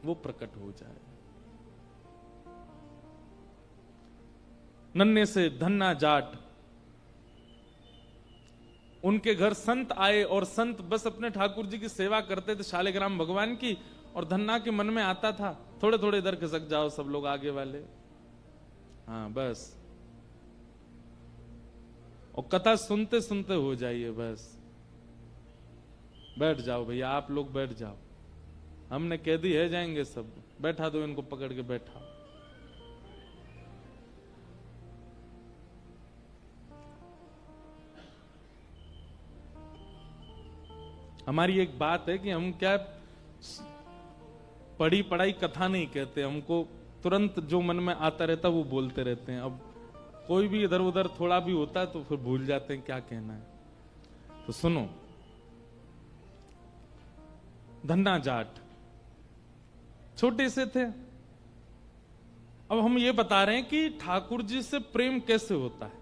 वो प्रकट हो जाए। नन्हे से धन्ना जाट, उनके घर संत आए और संत बस अपने ठाकुर जी की सेवा करते थे, शालिग्राम भगवान की। और धन्ना के मन में आता था थोड़े थोड़े इधर खिसक जाओ सब लोग आगे वाले, हाँ बस, और कथा सुनते सुनते हो जाइए, बस बैठ जाओ भैया, आप लोग बैठ जाओ, हमने कैदी है जाएंगे सब, बैठा दो इनको पकड़ के बैठा। हमारी एक बात है कि हम क्या पढ़ी पढ़ाई कथा नहीं कहते, हमको तुरंत जो मन में आता रहता वो बोलते रहते हैं। अब कोई भी इधर उधर थोड़ा भी होता है तो फिर भूल जाते हैं क्या कहना है। तो सुनो, धन्ना जाट छोटे से थे। अब हम ये बता रहे हैं कि ठाकुर जी से प्रेम कैसे होता है।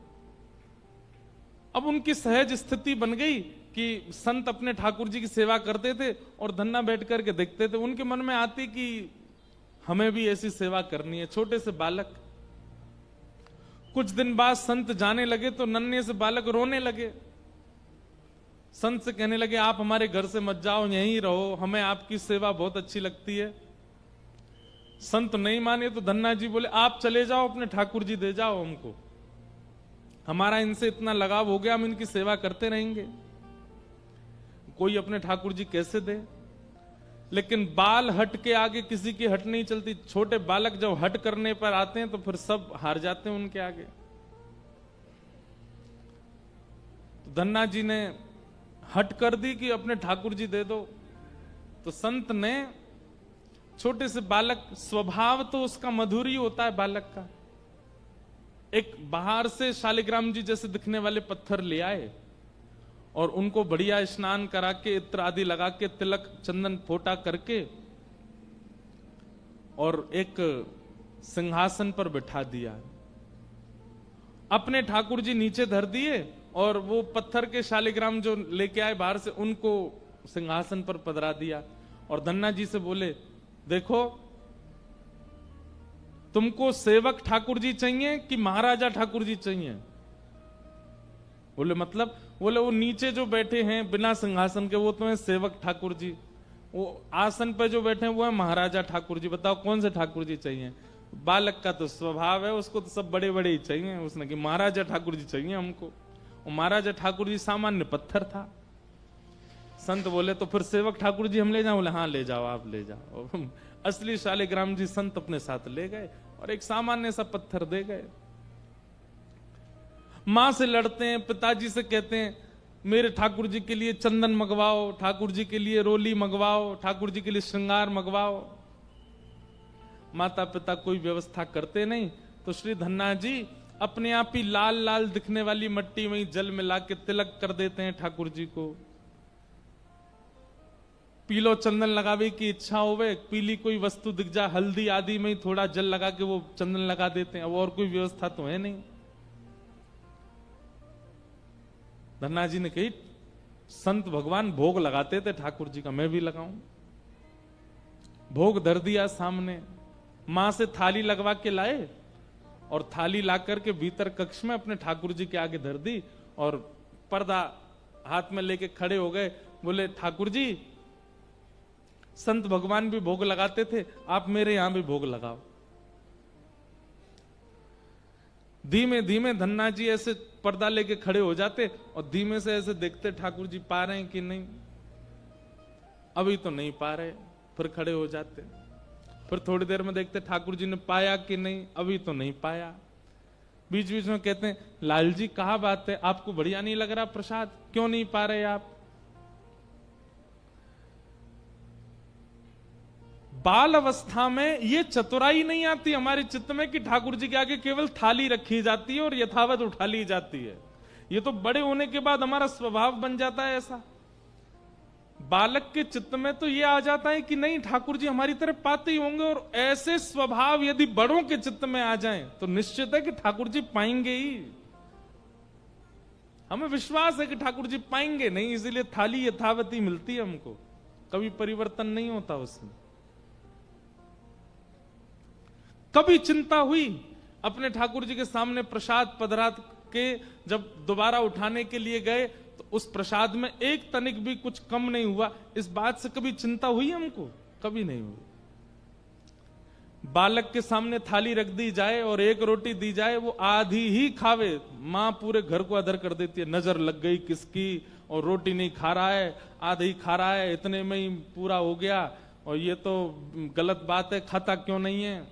अब उनकी सहज स्थिति बन गई कि संत अपने ठाकुर जी की सेवा करते थे और धन्ना बैठ करके देखते थे। उनके मन में आती कि हमें भी ऐसी सेवा करनी है, छोटे से बालक। कुछ दिन बाद संत जाने लगे तो नन्हे से बालक रोने लगे। संत से कहने लगे आप हमारे घर से मत जाओ, यहीं रहो, हमें आपकी सेवा बहुत अच्छी लगती है। संत नहीं माने तो धन्ना जी बोले आप चले जाओ, अपने ठाकुर जी दे जाओ हमको, हमारा इनसे इतना लगाव हो गया, हम इनकी सेवा करते रहेंगे। कोई अपने ठाकुर जी कैसे दे। लेकिन बाल हट के आगे किसी की हट नहीं चलती। छोटे बालक जब हट करने पर आते हैं तो फिर सब हार जाते हैं उनके आगे। तो धन्ना जी ने हट कर दी कि अपने ठाकुर जी दे दो। तो संत ने छोटे से बालक, स्वभाव तो उसका मधुर ही होता है बालक का, एक बाहर से शालिग्राम जी जैसे दिखने वाले पत्थर ले आए और उनको बढ़िया स्नान करा के, इत्र आदि लगा के, तिलक चंदन फोटा करके और एक सिंहासन पर बिठा दिया। अपने ठाकुर जी नीचे धर दिए और वो पत्थर के शालिग्राम जो लेके आए बाहर से उनको सिंहासन पर पधरा दिया। और धन्ना जी से बोले देखो तुमको सेवक ठाकुर जी चाहिए कि महाराजा ठाकुर जी चाहिए। बोले मतलब? बोले वो नीचे जो बैठे हैं बिना सिंहासन के वो तो है सेवक ठाकुर जी, वो आसन पे जो बैठे हैं वो है महाराजा ठाकुर जी, बताओ कौन से ठाकुर जी चाहिए। बालक का तो स्वभाव है, उसको तो सब बड़े बड़े ही चाहिए। उसने कि महाराजा ठाकुर जी चाहिए हमको। वो महाराजा ठाकुर जी सामान्य पत्थर था। संत बोले तो फिर सेवक ठाकुर जी हम ले जाओ? बोले हाँ ले जाओ, आप ले जाओ। असली शालिग्राम जी संत अपने साथ ले गए और एक सामान्य सा पत्थर दे गए। मां से लड़ते हैं, पिताजी से कहते हैं मेरे ठाकुर जी के लिए चंदन मंगवाओ, ठाकुर जी के लिए रोली मंगवाओ, ठाकुर जी के लिए श्रृंगार मंगवाओ। माता पिता कोई व्यवस्था करते नहीं तो श्री धन्ना जी अपने आप ही लाल लाल दिखने वाली मट्टी में जल मिला के तिलक कर देते हैं ठाकुर जी को। पीलो चंदन लगावे की इच्छा होवे, पीली कोई वस्तु दिख जाए, हल्दी आदि में ही थोड़ा जल लगा के वो चंदन लगा देते हैं। अब और कोई व्यवस्था तो है नहीं। धन्ना जी ने कही संत भगवान भोग लगाते थे ठाकुर जी का, मैं भी लगाऊं। भोग धर दिया सामने, मां से थाली लगवा के लाए और थाली ला करके भीतर कक्ष में अपने ठाकुर जी के आगे धर दी और पर्दा हाथ में लेके खड़े हो गए। बोले ठाकुर जी संत भगवान भी भोग लगाते थे, आप मेरे यहां भी भोग लगाओ। धीमे धीमे धन्ना जी ऐसे पर्दा लेके खड़े हो जाते और धीमे से ऐसे देखते ठाकुर जी पा रहे हैं कि नहीं। अभी तो नहीं पा रहे, फिर खड़े हो जाते। फिर थोड़ी देर में देखते ठाकुर जी ने पाया कि नहीं, अभी तो नहीं पाया। बीच बीच में कहते हैं लाल जी कहा बात है, आपको बढ़िया नहीं लग रहा प्रसाद, क्यों नहीं पा रहे आप। बाल अवस्था में ये चतुराई नहीं आती हमारे चित्त में कि ठाकुर जी के आगे केवल थाली रखी जाती है और यथावत उठा ली जाती है। ये तो बड़े होने के बाद हमारा स्वभाव बन जाता है ऐसा। बालक के चित्त में तो ये आ जाता है कि नहीं ठाकुर जी हमारी तरफ पाते ही होंगे, और ऐसे स्वभाव यदि बड़ों के चित्त में आ जाएं तो निश्चित है कि ठाकुर जी पाएंगे ही। हमें विश्वास है कि ठाकुर जी पाएंगे नहीं, इसीलिए थाली यथावत ही मिलती है हमको, कभी परिवर्तन नहीं होता उसमें। कभी चिंता हुई? अपने ठाकुर जी के सामने प्रसाद पधरा के जब दोबारा उठाने के लिए गए तो उस प्रसाद में एक तनिक भी कुछ कम नहीं हुआ, इस बात से कभी चिंता हुई हमको? कभी नहीं हुई। बालक के सामने थाली रख दी जाए और एक रोटी दी जाए, वो आधी ही खावे, मां पूरे घर को अदर कर देती है, नजर लग गई किसकी, और रोटी नहीं खा रहा है, आधा ही खा रहा है, इतने में ही पूरा हो गया, और ये तो गलत बात है, खाता क्यों नहीं है?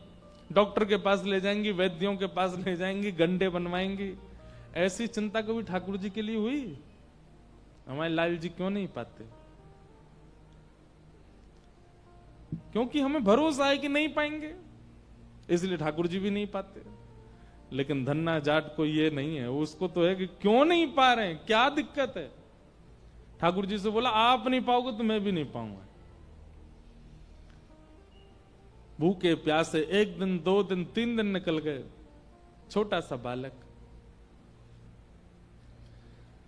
डॉक्टर के पास ले जाएंगी, वैद्यों के पास ले जाएंगी, गंडे बनवाएंगी। ऐसी चिंता कभी ठाकुर जी के लिए हुई? हमारे लाल जी क्यों नहीं पाते? क्योंकि हमें भरोसा है कि नहीं पाएंगे, इसलिए ठाकुर जी भी नहीं पाते। लेकिन धन्ना जाट को ये नहीं है, उसको तो है कि क्यों नहीं पा रहे हैं, क्या दिक्कत है? ठाकुर जी से बोला आप नहीं पाओगे तो मैं भी नहीं पाऊंगा। भूखे प्यासे 1 दिन 2 दिन 3 दिन निकल गए। छोटा सा बालक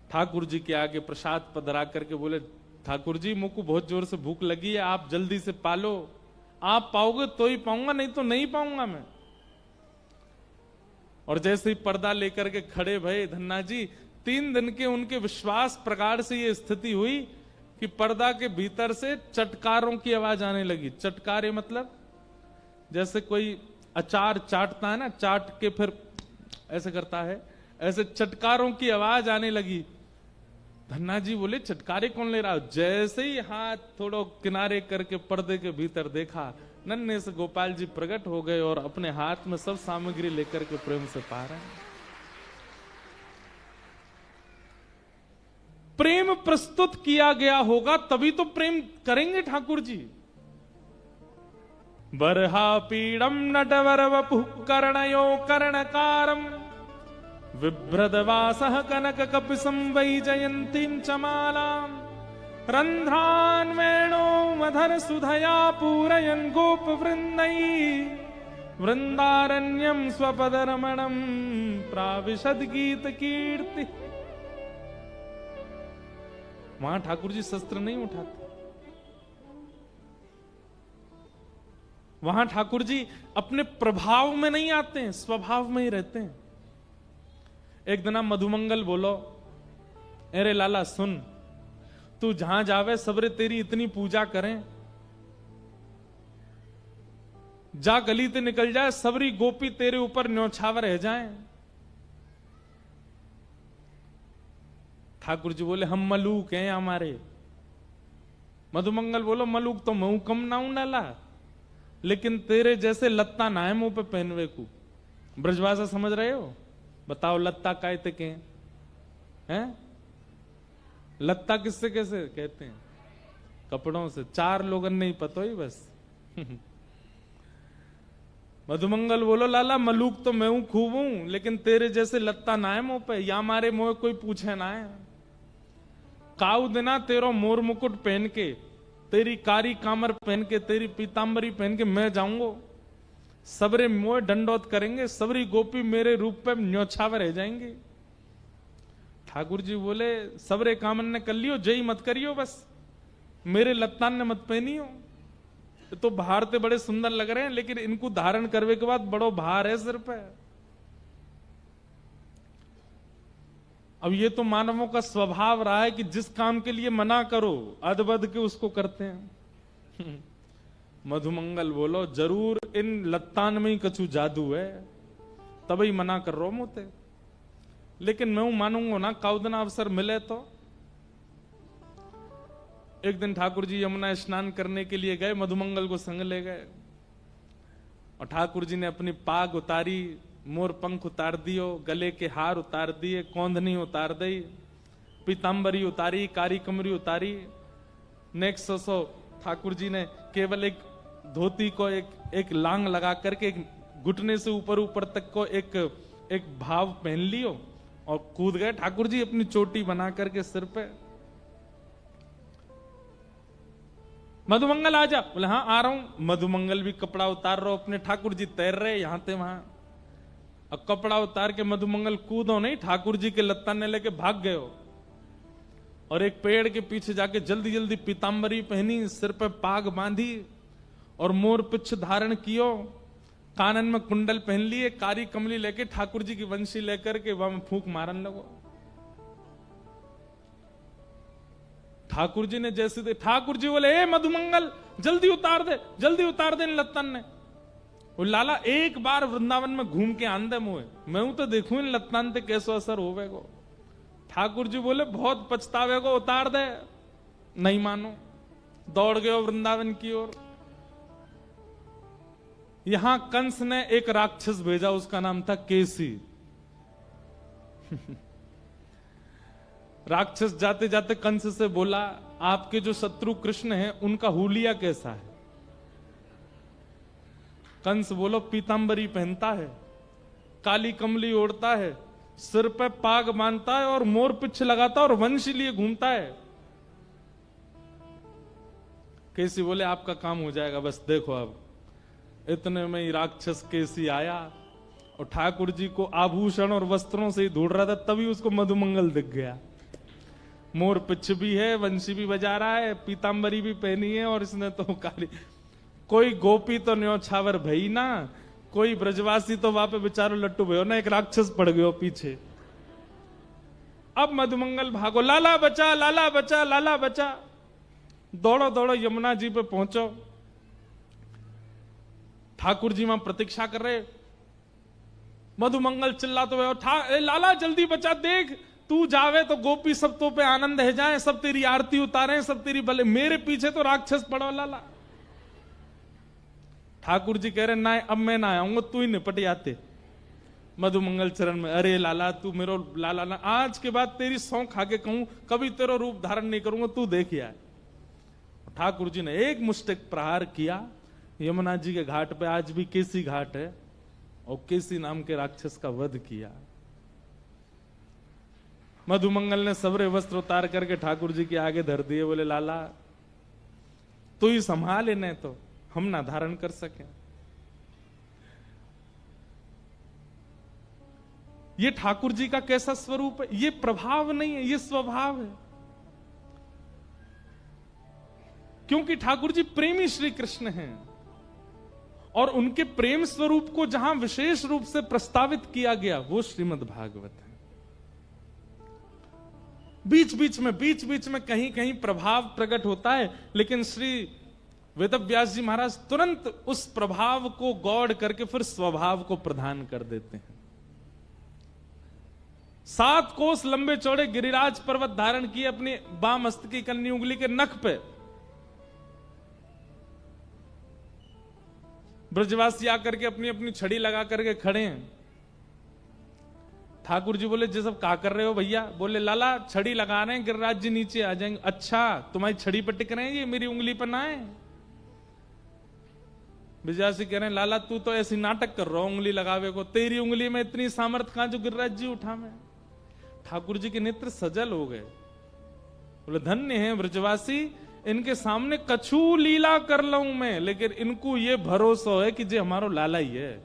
ठाकुर जी के आगे प्रसाद पधरा करके बोले, ठाकुर जी मुझको बहुत जोर से भूख लगी है, आप जल्दी से पालो, आप पाओगे तो ही पाऊंगा, नहीं तो नहीं पाऊंगा मैं। और जैसे ही पर्दा लेकर के खड़े भये धन्ना जी, 3 दिन के उनके विश्वास प्रगाढ़ से ये स्थिति हुई कि पर्दा के भीतर से चटकारों की आवाज आने लगी। चटकारे मतलब जैसे कोई अचार चाटता है ना, चाट के फिर ऐसे करता है, ऐसे चटकारों की आवाज आने लगी। धन्ना जी बोले चटकारे कौन ले रहा? जैसे ही हाथ थोड़ा किनारे करके पर्दे के भीतर देखा, नन्हे से गोपाल जी प्रकट हो गए और अपने हाथ में सब सामग्री लेकर के प्रेम से पा रहे हैं। प्रेम प्रस्तुत किया गया होगा तभी तो प्रेम करेंगे ठाकुर जी। बरहा पीड़म नटवर वपुः कर्णयो कर्णकारम विभ्रदवासः कनक कपिसं वैजयन्तीं च मालाम् रन्ध्रान् वेणो मधर सुधया पूरयन् गोपवृन्दैः वृन्दारण्यं स्वपदरमणं प्राविशद गीत कीर्ति। वहां ठाकुर जी शस्त्र नहीं उठाते, वहां ठाकुर जी अपने प्रभाव में नहीं आते हैं, स्वभाव में ही रहते हैं। एक दिन मधुमंगल बोलो, अरे लाला सुन, तू जहां जावे सबरे तेरी इतनी पूजा करें, जा गली ते निकल जाए सबरी गोपी तेरे ऊपर न्योछावर रह जाए। ठाकुर जी बोले हम मलूक हैं हमारे। मधुमंगल बोलो मलूक तो मैं कम ना हूं डाला, लेकिन तेरे जैसे लत्ता ना है मुंह पे पहनवे को। ब्रजभाषा समझ रहे हो? बताओ लत्ता कहते के हैं? लत्ता किससे कैसे कहते हैं? कपड़ों से। 4 लोगन नहीं पता ही बस। मधुमंगल बोलो लाला मलूक तो मैं हूं, खूब हूं, लेकिन तेरे जैसे लत्ता ना है मुंह पे, या हमारे मुंह कोई पूछे ना है। काऊ देना तेरो मोर मुकुट पहन के, तेरी कारी कामर पहन के, तेरी पीतांबरी पहन के मैं जाऊंगा, सबरे मोह दंडोत करेंगे, सबरी गोपी मेरे रूप पे न्योछावर रह जाएंगे। ठाकुर जी बोले सबरे कामन ने कर लियो, जय मत करियो, बस मेरे लत्तान ने मत पहनियो। तो बाहर ते बड़े सुंदर लग रहे हैं, लेकिन इनको धारण करने के बाद बड़ो भार है सिर पे। अब ये तो मानवों का स्वभाव रहा है कि जिस काम के लिए मना करो अदबद के उसको करते हैं। मधुमंगल बोलो जरूर इन लत्तान में ही कछु जादू है, तभी मना कर रो मोते, लेकिन मैं मानूंगा ना काउदना अवसर मिले तो। एक दिन ठाकुर जी यमुना स्नान करने के लिए गए, मधुमंगल को संग ले गए और ठाकुर जी ने अपनी पाग उतारी, मोर पंख उतार दियो, गले के हार उतार दिए, कौंधनी उतार दी, पीतांबरी उतारी, कारी कमरी उतारी। नेक्स्ट सो ठाकुर जी ने केवल एक धोती को एक लांग लगा करके घुटने से ऊपर ऊपर तक को एक भाव पहन लियो और कूद गए ठाकुर जी अपनी चोटी बना करके सिर पे। मधुमंगल आजा, बोले हाँ आ रहा हूं। मधुमंगल भी कपड़ा उतार रहा, अपने ठाकुर जी तैर रहे यहां थे वहां। अब कपड़ा उतार के मधुमंगल कूदो नहीं, ठाकुर जी के लत्ता ने लेके भाग गए और एक पेड़ के पीछे जाके जल्दी जल्दी पीतांबरी पहनी, सिर पे पाग बांधी और मोर पिछ धारण कियो, कानन में कुंडल पहन लिए, कारी कमली लेके ठाकुर जी की वंशी लेकर के वहां फूंक मारन लगो। ठाकुर जी ने जैसे दे, ठाकुर जी बोले, ए मधुमंगल जल्दी उतार दे इन लत्तन ने। वो लाला एक बार वृंदावन में घूम के आंदे मुए, मैं तो देखूं इन लत्तन ते कैसो असर होवेगो। ठाकुर जी बोले, बहुत पछतावेगो, उतार दे। नहीं मानो, दौड़ गए वृंदावन की ओर। यहां कंस ने एक राक्षस भेजा, उसका नाम था केसी। राक्षस जाते जाते कंस से बोला, आपके जो शत्रु कृष्ण हैं उनका हुलिया कैसा है? कंस बोलो, पीतांबरी पहनता है, काली कमली ओढ़ता है, सिर पे पाग बांधता है और मोर पिछ लगाता है और वंश लिए घूमता है। केसी बोले, आपका काम हो जाएगा, बस देखो। अब इतने में ही राक्षस केसी आया और ठाकुर जी को आभूषण और वस्त्रों से ही ढूंढ रहा था, तभी उसको मधुमंगल दिख गया। मोर पिछ भी है, वंशी भी बजा रहा है, पीतांबरी भी पहनी है और इसने तो काली। कोई गोपी तो न्योछावर भई ना, कोई ब्रजवासी तो वहां पे बेचारो लट्टू भयो ना, एक राक्षस पड़ गयो पीछे। अब मधुमंगल भागो, लाला बचा, लाला बचा, लाला बचा। दौड़ो दौड़ो यमुना जी पे पहुंचो। ठाकुर जी वहां प्रतीक्षा कर रहे। मधुमंगल चिल्लाते हुए, लाला जल्दी बचा, देख तू जावे तो गोपी सब तो पे आनंद है जाए, सब तेरी आरती उतारे, सब तेरी भले, मेरे पीछे तो राक्षस पड़ो लाला। ठाकुर जी कह रहे, ना अब मैं ना आऊंगा, तू ही निपट आते। मधुमंगल चरण में, अरे लाला तू मेरो लाला ना, आज के बाद तेरी सौं खा के कहूं कभी तेरा रूप धारण नहीं करूंगा, तू देखिए। ठाकुर जी ने एक मुष्टिक प्रहार किया। यमुना जी के घाट पे आज भी केसी घाट है, और केसी नाम के राक्षस का वध किया। मधुमंगल ने सबरे वस्त्र उतार करके ठाकुर जी के आगे धर दिए। बोले, लाला तू ही संभाल, इन्हें तो हम ना धारण कर सके। ये ठाकुर जी का कैसा स्वरूप है? ये प्रभाव नहीं है, ये स्वभाव है। क्योंकि ठाकुर जी प्रेमी श्री कृष्ण हैं, और उनके प्रेम स्वरूप को जहां विशेष रूप से प्रस्तावित किया गया वो श्रीमद् भागवत है। बीच बीच में कहीं कहीं प्रभाव प्रकट होता है, लेकिन श्री वेदव्यास जी महाराज तुरंत उस प्रभाव को गौड़ करके फिर स्वभाव को प्रदान कर देते हैं। 7 कोस लंबे चौड़े गिरिराज पर्वत धारण किए अपनी बाम हस्त की कन्नी उंगली के नख पे। ब्रजवासी आकर के अपनी अपनी छड़ी लगा करके खड़े हैं। ठाकुर जी बोले, जे सब क्या कर रहे हो भैया? बोले, लाला छड़ी लगा रहे हैं, गिरिराज जी नीचे आ जाएंगे। अच्छा, तुम्हारी छड़ी पर टिक रहे हैं, ये मेरी उंगली पर ना है। ब्रजवासी कह रहे हैं, लाला तू तो ऐसी नाटक कर रहा हो उंगली लगावे को, तेरी उंगली में इतनी सामर्थ कहां जो गिरिराज जी उठा में। ठाकुर जी के नेत्र सजल हो गए। बोले, धन्य है ब्रजवासी, इनके सामने कछु लीला कर लूं मैं, लेकिन इनको ये भरोसा है कि जे हमारो लाला ही है,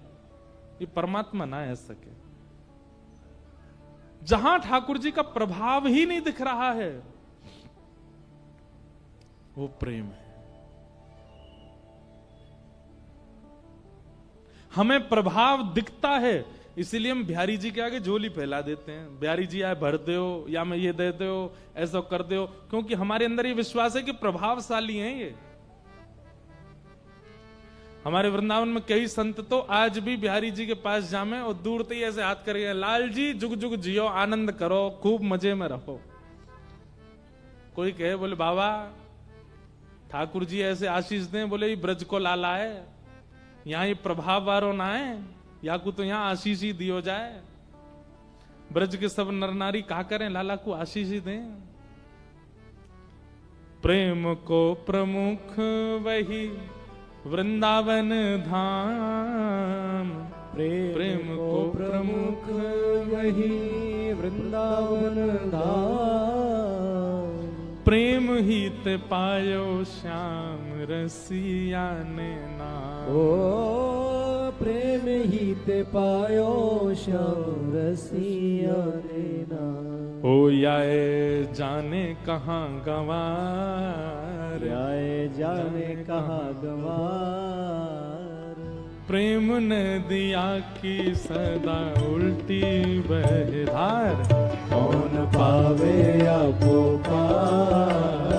ये परमात्मा ना है सके। जहां ठाकुर जी का प्रभाव ही नहीं दिख रहा है वो प्रेम है। हमें प्रभाव दिखता है, इसीलिए हम बिहारी जी के आगे झोली फैला देते हैं। बिहारी जी आए भर दो, या मैं ये दे दो, ऐसा कर दो, क्योंकि हमारे अंदर ये विश्वास है कि प्रभावशाली हैं ये। हमारे वृंदावन में कई संत तो आज भी बिहारी जी के पास जामे और दूर से ही ऐसे हाथ करके, लाल जी जुग जुग जियो, आनंद करो, खूब मजे में रहो। कोई कहे, बोले बाबा ठाकुर जी ऐसे आशीष दें, बोले ये ब्रज को लाला है, यहां ये प्रभाव वारो ना है, या को तो यहां आशीष ही दियो जाए। ब्रज के सब नर नारी क्या करें, लाला को आशीष ही दें। प्रेम को प्रमुख वही वृंदावन धाम, प्रेम को प्रमुख वही वृंदावन धाम। प्रेम ही ते पायो श्याम रसिया ने नाम। ओ प्रेम ही ते पायो श्याम रसिया ने नाम। ओ याए जाने कहाँ गंवार, याए जाने कहाँ गंवार। प्रेम नदिया की सदा उल्टी बहे धार। कौन पावे आपको पार,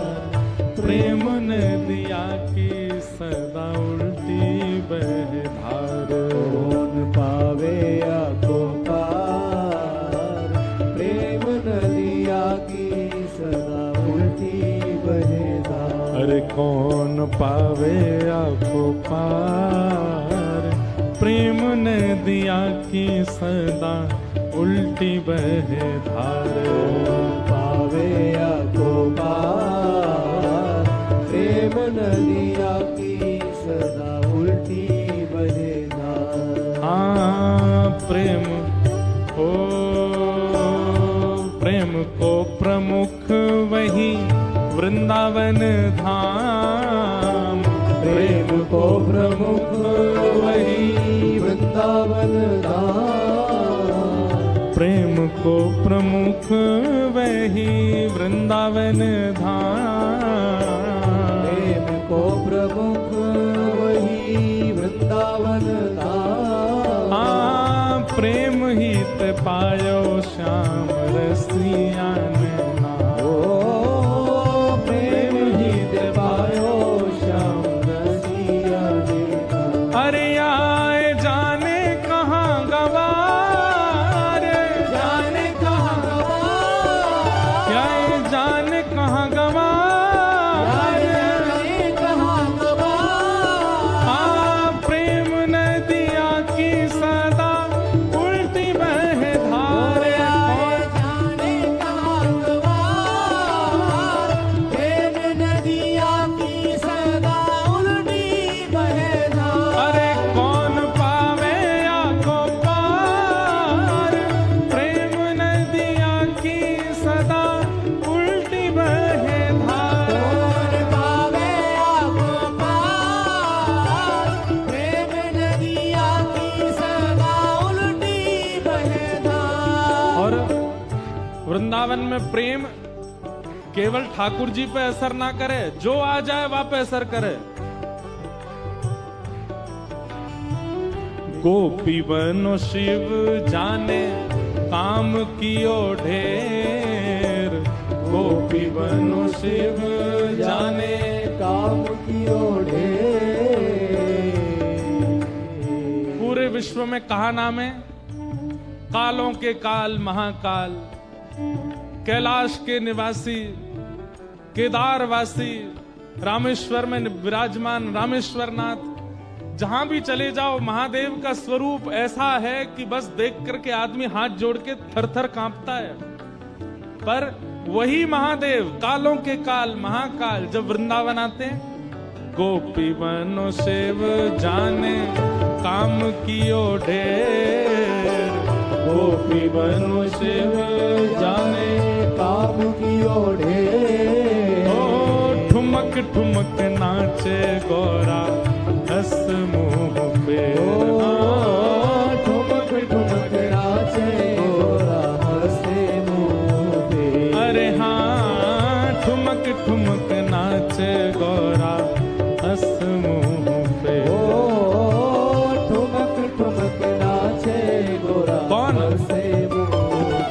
प्रेम नदिया की सदा उल्टी बहे धार। कौन पावे आपको पार, प्रेम नदिया की सदा उल्टी बहे धार। अरे कौन पावे आपको पार, प्रेम नदिया की सदा उल्टी बहे धार। पावे आपको पार, प्रेम नदिया की सदा उल्टी बहे धार। हाँ प्रेम हो, प्रेम को प्रमुख वही वृंदावन धाम। प्रेम को प्रमुख वही वृंदावन धाम। प्रेम को प्रमुख वही वृंदावन धाम। प्रेम को प्रमुख वही वृंदावन धाम। हाँ प्रेम हित पायो श्याम रसिया ने नाम। ओ प्रेम हित पायो श्याम रसिया ने नाम। अरे आए जाने कहाँ गवार, जाने कहाँ गवार, आए जाने कहाँ गवार। जाने कहाँ गवार। हाँ प्रेम नदिया की सदा उल्टी बहे धार। जाने कहाँ गवार, प्रेम नदिया की सदा उल्टी बहे धार। अरे कौन पावे आको पार, प्रेम नदिया की सदा उल्टी बहे धार। कौन पावे आपको पार, प्रेम नदिया की सदा उल्टी बहे धार। और वृंदावन में प्रेम केवल ठाकुर जी पे असर ना करे, जो आ जाए वहां पे असर करे। गोपी बनो शिव जाने काम कियो ढेर। गोपी बनो शिव जाने काम की ओढ़े। पूरे विश्व में कहा नाम है, कालों के काल महाकाल, कैलाश के निवासी, केदारवासी, रामेश्वर में विराजमान रामेश्वरनाथ। जहां भी चले जाओ महादेव का स्वरूप ऐसा है कि बस देख करके आदमी हाथ जोड़ के थर थर कांपता है। पर वही महादेव कालों के काल महाकाल जब वृंदावन आते हैं, गोपी बनो शिव जाने काम कियो ढेर। गोपी बनो शिव जाने काम की ओढ़े। ओ ठुमक ठुमक नाचे गौरा हस मुंह पे। ठुमक ठुमक नाचे गोरा हंसे मुँह पे। अरे हाँ ठुमक ठुमक नाचे गौरा हस मुंह पे। ओ ठुमक ठुमक नाचे गोरा कौन? हंसे मुँह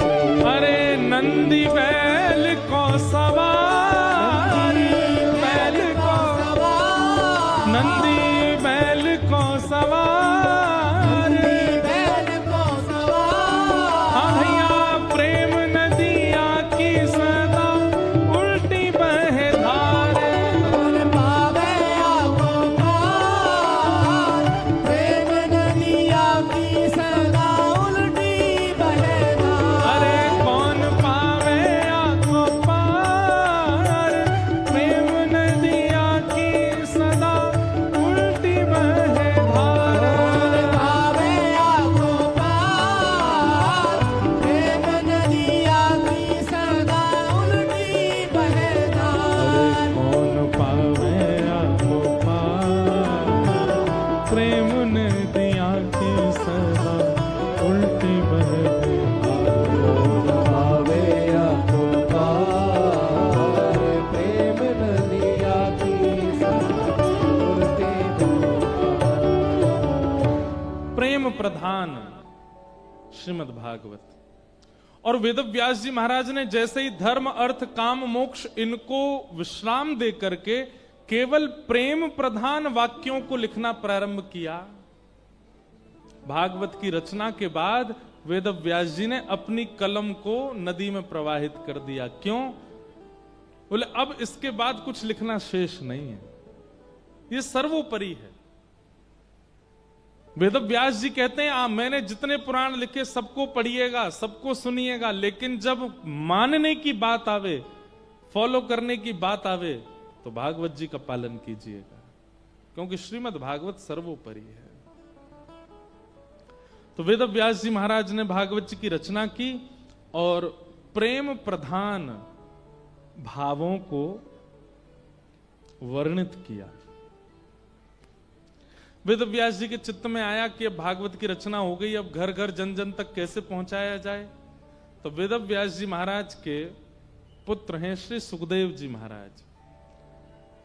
पे। अरे नंदी बैल को सवार, बैल को नंदी बैल को सवार। बैल को सवार। हाँ भैया प्रेम नदिया की सदा उल्टी बहे धार। कौन पावे आपको पार, प्रेम नदिया की सदा उल्टी बहे धार। अरे कौन पावे आको पार, प्रेम नदिया की सदा उल्टी बहे धार। प्रेम प्रधान श्रीमद् भागवत। और वेदव्यास जी महाराज ने जैसे ही धर्म अर्थ काम मोक्ष इनको विश्राम दे करके केवल प्रेम प्रधान वाक्यों को लिखना प्रारंभ किया, भागवत की रचना के बाद वेदव्यास जी ने अपनी कलम को नदी में प्रवाहित कर दिया। क्यों? बोले अब इसके बाद कुछ लिखना शेष नहीं है, ये सर्वोपरि है। वेदव्यास जी कहते हैं मैंने जितने पुराण लिखे सबको पढ़िएगा, सबको सुनिएगा, लेकिन जब मानने की बात आवे, फॉलो करने की बात आवे, तो भागवत जी का पालन कीजिएगा, क्योंकि श्रीमद् भागवत सर्वोपरि है। तो वेदव्यास जी महाराज ने भागवत जी की रचना की और प्रेम प्रधान भावों को वर्णित किया। वेदव्यास जी के चित्त में आया कि अब भागवत की रचना हो गई, अब घर घर जन जन तक कैसे पहुंचाया जाए। तो वेदव्यास जी महाराज के पुत्र हैं श्री सुखदेव जी महाराज,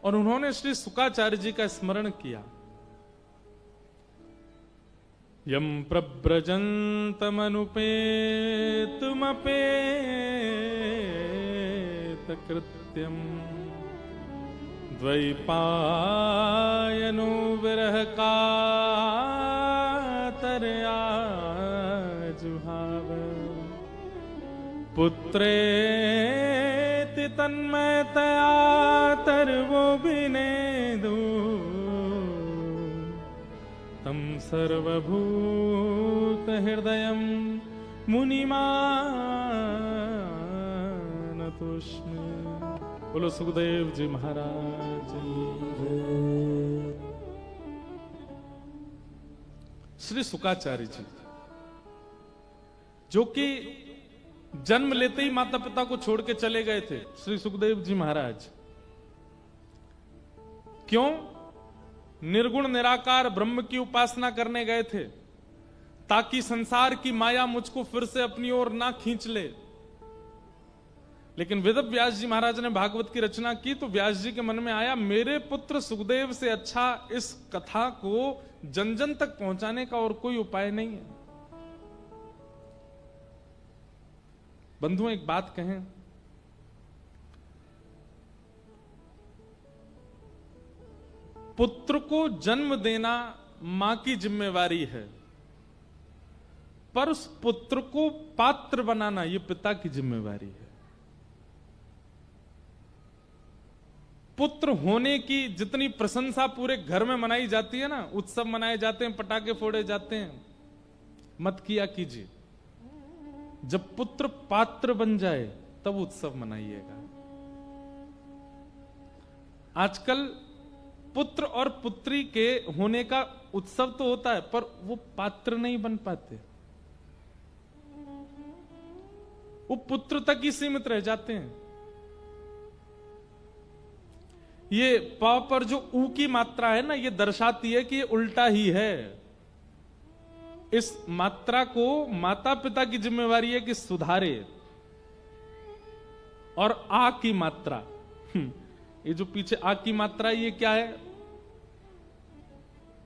और उन्होंने श्री शुकाचार्य जी का स्मरण किया। यम प्रव्रजन्तमनुपेतमपेत कृत्यम द्वैपायनो विरह कातरया जुहाव पुत्रेति तन्मयतया तर्वो विनेदु तम सर्वभूत हृदयं मुनिमानतोऽस्मि। बोलो सुखदेव जी महाराज। श्री शुकाचार्य जी जो कि जन्म लेते ही माता पिता को छोड़ के चले गए थे, श्री सुखदेव जी महाराज क्यों? निर्गुण निराकार ब्रह्म की उपासना करने गए थे, ताकि संसार की माया मुझको फिर से अपनी ओर ना खींच ले। लेकिन वेदव्यास जी महाराज ने भागवत की रचना की तो व्यास जी के मन में आया, मेरे पुत्र सुखदेव से अच्छा इस कथा को जन जन तक पहुंचाने का और कोई उपाय नहीं है। बंधुओं एक बात कहें, पुत्र को जन्म देना मां की जिम्मेवारी है, पर उस पुत्र को पात्र बनाना यह पिता की जिम्मेवारी है। पुत्र होने की जितनी प्रशंसा पूरे घर में मनाई जाती है ना, उत्सव मनाए जाते हैं, पटाखे फोड़े जाते हैं, मत किया कीजिए। जब पुत्र पात्र बन जाए तब उत्सव मनाइएगा। आजकल पुत्र और पुत्री के होने का उत्सव तो होता है, पर वो पात्र नहीं बन पाते, वो पुत्र तक ही सीमित रह जाते हैं। ये प पर जो ऊ की मात्रा है ना, ये दर्शाती है कि ये उल्टा ही है। इस मात्रा को माता पिता की जिम्मेवारी है कि सुधारे। और आ की मात्रा, ये जो पीछे आ की मात्रा, ये क्या है?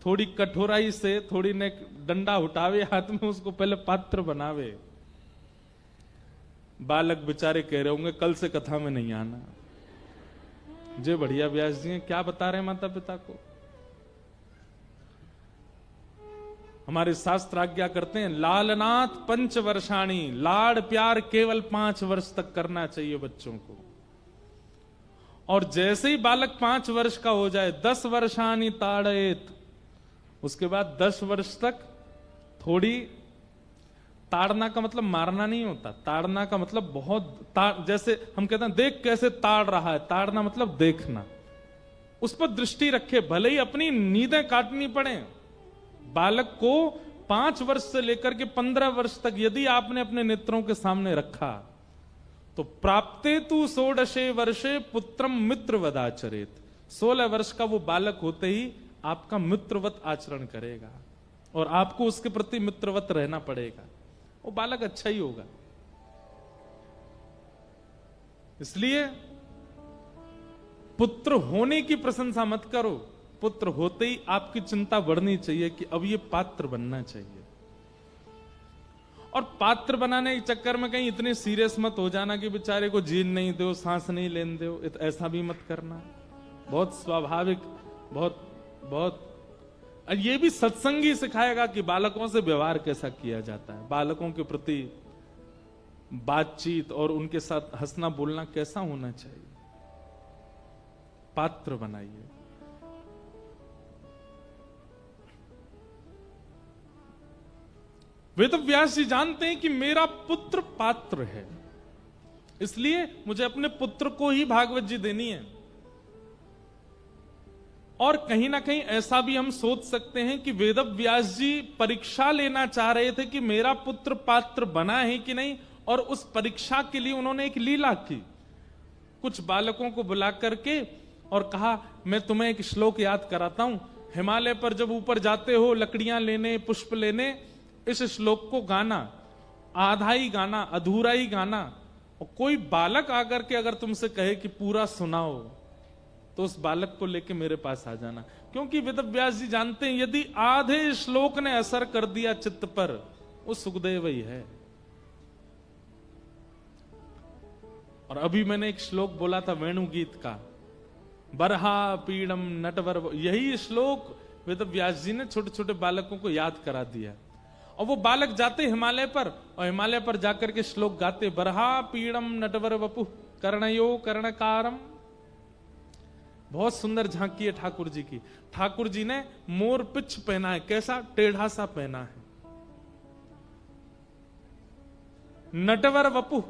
थोड़ी कठोराई से थोड़ी ने डंडा उठावे हाथ में, उसको पहले पात्र बनावे। बालक बेचारे कह रहे होंगे कल से कथा में नहीं आना। जय बढ़िया व्यास जी क्या बता रहे हैं माता पिता को? हमारे शास्त्र आज्ञा करते हैं, लालनाथ 5 वर्षाणी, लाड़ प्यार केवल 5 वर्ष तक करना चाहिए बच्चों को। और जैसे ही बालक 5 वर्ष का हो जाए, 10 वर्षाणी ताड़ेत, उसके बाद 10 वर्ष तक थोड़ी, ताड़ना का मतलब मारना नहीं होता, ताड़ना का मतलब बहुत जैसे हम कहते हैं देख कैसे ताड़ रहा है, ताड़ना मतलब देखना, उस पर दृष्टि रखे, भले ही अपनी नींदें काटनी पड़े। बालक को 5 वर्ष से लेकर के 15 वर्ष तक यदि आपने अपने नेत्रों के सामने रखा, तो प्राप्ते तु 16 वर्षे पुत्रम मित्रवदाचरेत, 16 वर्ष का वो बालक होते ही आपका मित्रवत आचरण करेगा, और आपको उसके प्रति मित्रवत रहना पड़ेगा। वो बालक अच्छा ही होगा। इसलिए पुत्र होने की प्रशंसा मत करो, पुत्र होते ही आपकी चिंता बढ़नी चाहिए कि अब ये पात्र बनना चाहिए। और पात्र बनाने के चक्कर में कहीं इतने सीरियस मत हो जाना कि बेचारे को जीन नहीं दो, सांस नहीं लेने दो, ऐसा भी मत करना। बहुत स्वाभाविक, बहुत बहुत ये भी सत्संग ही सिखाएगा कि बालकों से व्यवहार कैसा किया जाता है, बालकों के प्रति बातचीत और उनके साथ हंसना बोलना कैसा होना चाहिए। पात्र बनाइए। वेद व्यास जी जानते हैं कि मेरा पुत्र पात्र है, इसलिए मुझे अपने पुत्र को ही भागवत जी देनी है। और कहीं ना कहीं ऐसा भी हम सोच सकते हैं कि वेद व्यास जी परीक्षा लेना चाह रहे थे कि मेरा पुत्र पात्र बना है कि नहीं, और उस परीक्षा के लिए उन्होंने एक लीला की। कुछ बालकों को बुला करके और कहा, मैं तुम्हें एक श्लोक याद कराता हूं, हिमालय पर जब ऊपर जाते हो लकड़ियां लेने, पुष्प लेने, इस श्लोक को गाना, आधा ही गाना, अधूरा ही गाना। और कोई बालक आकर के अगर तुमसे कहे कि पूरा सुनाओ, तो उस बालक को लेके मेरे पास आ जाना। क्योंकि वेद व्यास जी जानते हैं यदि आधे श्लोक ने असर कर दिया चित्त पर, वो सुखदेव ही है। और अभी मैंने एक श्लोक बोला था वेणु गीत का, बरहा पीड़म नटवर, यही श्लोक वेद व्यास जी ने छोटे छोटे बालकों को याद करा दिया। और वो बालक जाते हिमालय पर, और हिमालय पर जाकर के श्लोक गाते, बरहा पीड़म नटवर वपु कर्णयो कर्णकारम। बहुत सुंदर झांकी है ठाकुर जी की। ठाकुर जी ने मोर पिछ पहना है, कैसा टेढ़ा सा पहना है। नटवर वपु,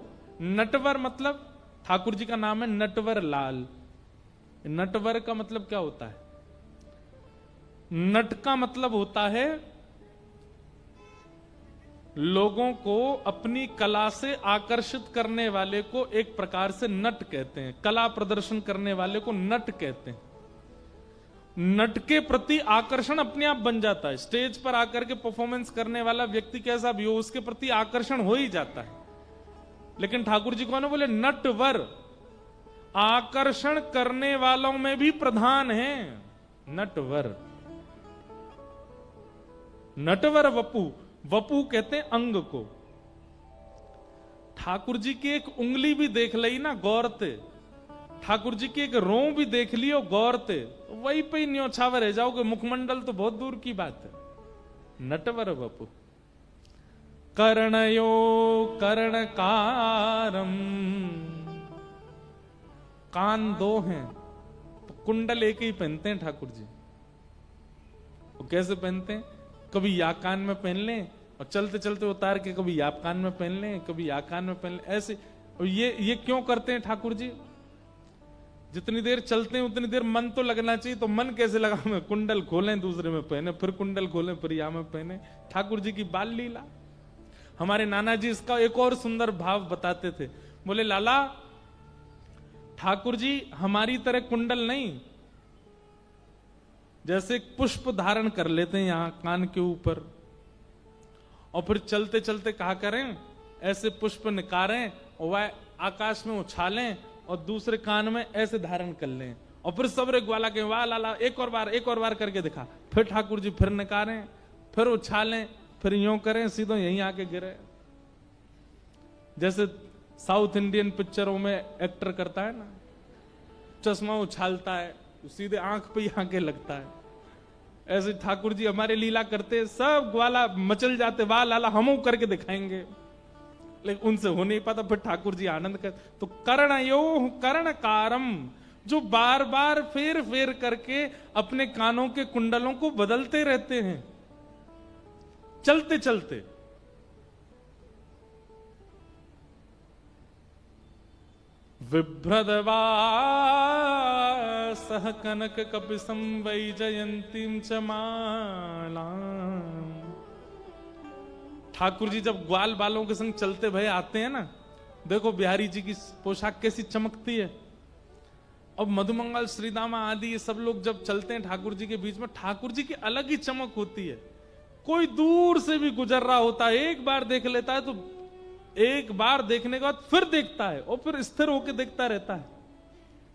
नटवर मतलब ठाकुर जी का नाम है नटवर लाल। नटवर का मतलब क्या होता है? नट का मतलब होता है लोगों को अपनी कला से आकर्षित करने वाले को एक प्रकार से नट कहते हैं। कला प्रदर्शन करने वाले को नट कहते हैं। नट के प्रति आकर्षण अपने आप बन जाता है। स्टेज पर आकर के परफॉर्मेंस करने वाला व्यक्ति कैसा भी हो, उसके प्रति आकर्षण हो ही जाता है। लेकिन ठाकुर जी कौन है? बोले नटवर, आकर्षण करने वालों में भी प्रधान है नटवर। नटवर वपु, वपु कहते हैं अंग को। ठाकुर जी की एक उंगली भी देख ली ना गौर ते, ठाकुर जी की एक रों भी देख लियो गौर ते, वही पे न्योछावर रह जाओगे। मुखमंडल तो बहुत दूर की बात है। नटवर वपु कर्णयो कर्णकारम, कान दो हैं तो कुंडल एक ही पहनते हैं ठाकुर जी। वो कैसे पहनते हैं? कभी या कान में पहन लें और चलते चलते उतार के कभी या कान में पहन लें, कभी या कान में पहन लें, ऐसे। और ये क्यों करते हैं ठाकुर जी? जितनी देर चलते हैं उतनी देर मन तो लगना चाहिए। तो मन कैसे लगा? में कुंडल खोलें दूसरे में पहने, फिर कुंडल खोलें फिर या में पहने। ठाकुर जी की बाल लीला। हमारे नाना जी इसका एक और सुंदर भाव बताते थे। बोले लाला, ठाकुर जी हमारी तरह कुंडल नहीं, जैसे पुष्प धारण कर लेते हैं यहां कान के ऊपर, और फिर चलते चलते कहा करें ऐसे पुष्प निकारें और वह आकाश में उछालें और दूसरे कान में ऐसे धारण कर लें, और फिर सबरे ग्वाला के वाह लाला एक और बार करके दिखा। फिर ठाकुर जी फिर निकारें, फिर उछालें, फिर यूं करें, सीधो यहीं आके गिरे। जैसे साउथ इंडियन पिक्चरों में एक्टर करता है ना, चश्मा उछालता है, सीधे आंख पे ही आके लगता है। ऐसे ठाकुर जी हमारे लीला करते, सब ग्वाला मचल जाते, वाह लाला हम करके दिखाएंगे, लेकिन उनसे हो नहीं पाता। फिर ठाकुर जी आनंद कर। तो कर्णयो कर्णकारम, जो बार बार फेर फेर करके अपने कानों के कुंडलों को बदलते रहते हैं चलते चलते। विभ्रदवा सह कनक कपिसं वैजयंतीं च मालाम्। ठाकुर जी जब ग्वाल बालों के संग चलते भय आते हैं ना, देखो बिहारी जी की पोशाक कैसी चमकती है। अब मधुमंगल श्रीदामा आदि ये सब लोग जब चलते हैं ठाकुर जी के बीच में, ठाकुर जी की अलग ही चमक होती है। कोई दूर से भी गुजर रहा होता है, एक बार देख लेता है तो एक बार देखने के बाद फिर देखता है और फिर स्थिर होकर देखता रहता है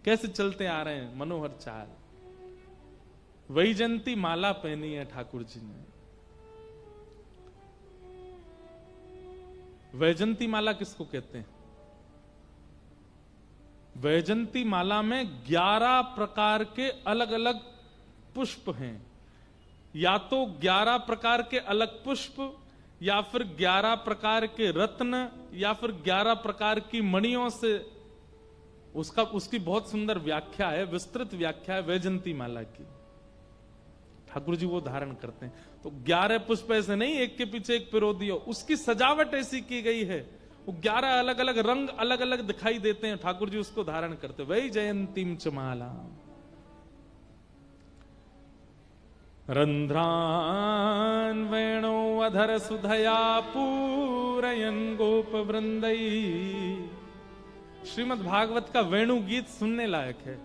कैसे चलते आ रहे हैं, मनोहर चाल। वैजंती माला पहनी है ठाकुर जी ने। वैजंती माला किसको कहते हैं? वैजंती माला में 11 प्रकार के अलग अलग पुष्प हैं। या तो 11 प्रकार के अलग पुष्प, या फिर 11 प्रकार के रत्न, या फिर 11 प्रकार की मणियों से उसकी बहुत सुंदर व्याख्या है, विस्तृत व्याख्या है वैजंती माला की। ठाकुर जी वो धारण करते हैं। तो 11 पुष्प ऐसे नहीं एक के पीछे एक पिरो दियो, उसकी सजावट ऐसी की गई है। वो 11 अलग अलग रंग अलग अलग दिखाई देते हैं, ठाकुर जी उसको धारण करते। वही जयंतीम च माला रंध्रान वेणो अधर सुधया पूरयन गोप वृंदई। श्रीमद् भागवत का वेणु गीत सुनने लायक है।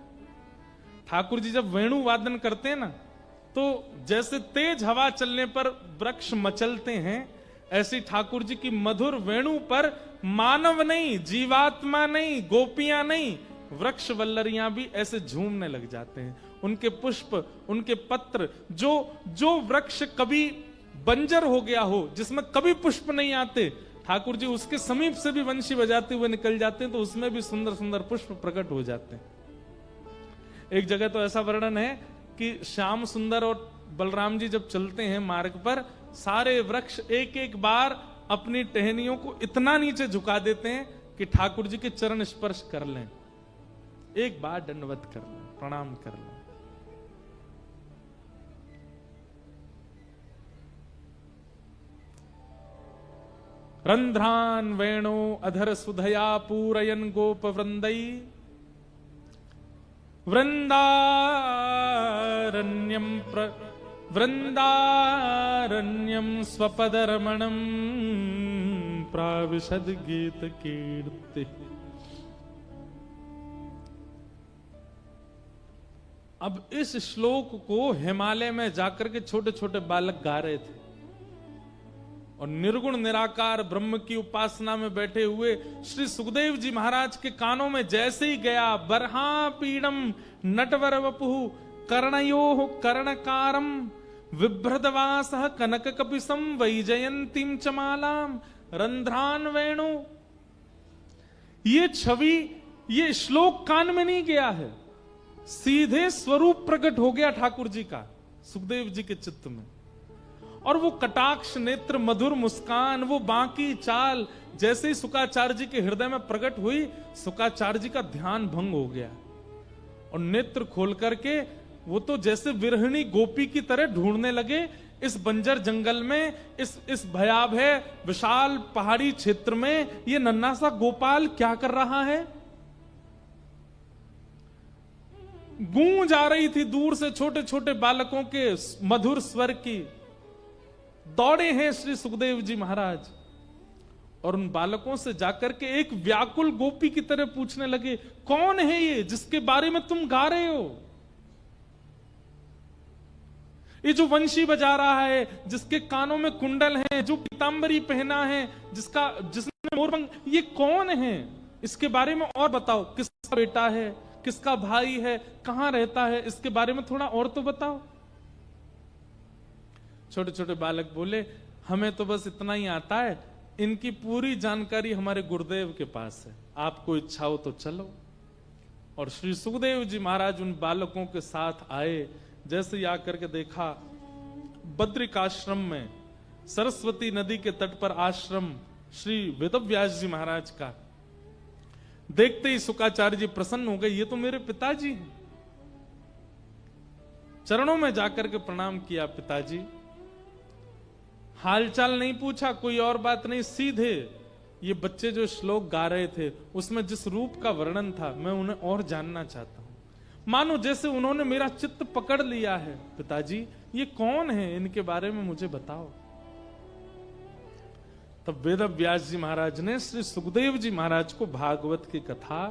ठाकुर जी जब वेणु वादन करते हैं ना, तो जैसे तेज हवा चलने पर वृक्ष मचलते हैं, ऐसी ठाकुर जी की मधुर वेणु पर मानव नहीं, जीवात्मा नहीं, गोपियां नहीं, वृक्ष वल्लरियां भी ऐसे झूमने लग जाते हैं। उनके पुष्प, उनके पत्र, जो वृक्ष कभी बंजर हो गया हो, जिसमें कभी पुष्प नहीं आते, ठाकुर जी उसके समीप से भी वंशी बजाते हुए निकल जाते हैं, तो उसमें भी सुंदर सुंदर पुष्प प्रकट हो जाते हैं। एक जगह तो ऐसा वर्णन है कि श्याम सुंदर और बलराम जी जब चलते हैं मार्ग पर, सारे वृक्ष एक एक बार अपनी टहनियों को इतना नीचे झुका देते हैं कि ठाकुर जी के चरण स्पर्श कर लें, एक बार दंडवत कर लें, प्रणाम कर लें। रंध्रान वेणो अधर सुधया पूरयन गोप वृंदई। वृंदारण्यम स्वपदरमणम प्राविशद गीत कीर्ति। अब इस श्लोक को हिमालय में जाकर के छोटे छोटे बालक गा रहे थे, और निर्गुण निराकार ब्रह्म की उपासना में बैठे हुए श्री सुखदेव जी महाराज के कानों में जैसे ही गया, बरहा पीड़म नटवर वपुः कर्णयोः कर्णकारम विभ्रदवासः कनक कपिसम वैजयंतीम च मालाम रंध्रान वेणु। ये छवि, ये श्लोक कान में नहीं गया है, सीधे स्वरूप प्रकट हो गया ठाकुर जी का सुखदेव जी के चित्त में। और वो कटाक्ष नेत्र, मधुर मुस्कान, वो बांकी चाल जैसे ही शुकाचार्य जी के हृदय में प्रकट हुई, शुकाचार्य जी का ध्यान भंग हो गया, और नेत्र खोल करके वो तो जैसे विरहिणी गोपी की तरह ढूंढने लगे इस बंजर जंगल में, इस भयावह विशाल पहाड़ी क्षेत्र में ये नन्हा सा गोपाल क्या कर रहा है। गूंज आ रही थी दूर से छोटे छोटे बालकों के मधुर स्वर की। दौड़े हैं श्री सुखदेव जी महाराज, और उन बालकों से जाकर के एक व्याकुल गोपी की तरह पूछने लगे, कौन है ये जिसके बारे में तुम गा रहे हो? ये जो वंशी बजा रहा है, जिसके कानों में कुंडल है, जो पीतांबरी पहना है, जिसने मोरपंख, ये कौन है? इसके बारे में और बताओ। किसका बेटा है, किसका भाई है, कहां रहता है, इसके बारे में थोड़ा और तो बताओ। छोटे छोटे बालक बोले, हमें तो बस इतना ही आता है, इनकी पूरी जानकारी हमारे गुरुदेव के पास है, आपको इच्छा हो तो चलो। और श्री सुखदेव जी महाराज उन बालकों के साथ आए। जैसे ही आकर के देखा, बद्रिकाश्रम में सरस्वती नदी के तट पर आश्रम श्री वेदव्यास जी महाराज का, देखते ही शुकाचार्य जी प्रसन्न हो गए, ये तो मेरे पिताजी हैं। चरणों में जाकर के प्रणाम किया, पिताजी। हालचाल नहीं पूछा, कोई और बात नहीं, सीधे ये बच्चे जो श्लोक गा रहे थे उसमें जिस रूप का वर्णन था, मैं उन्हें और जानना चाहता हूं। मानो जैसे उन्होंने मेरा चित्त पकड़ लिया है। पिताजी, ये कौन है, इनके बारे में मुझे बताओ। तब वेदव्यास जी महाराज ने श्री सुखदेव जी महाराज को भागवत की कथा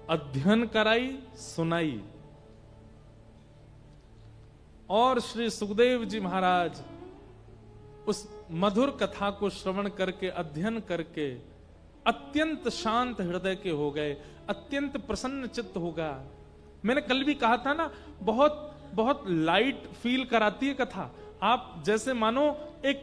अध्ययन कराई, सुनाई। और श्री सुखदेव जी महाराज उस मधुर कथा को श्रवण करके, अध्ययन करके अत्यंत शांत हृदय के हो गए, अत्यंत प्रसन्न चित्त होगा। मैंने कल भी कहा था ना, बहुत बहुत लाइट फील कराती है कथा। आप जैसे मानो एक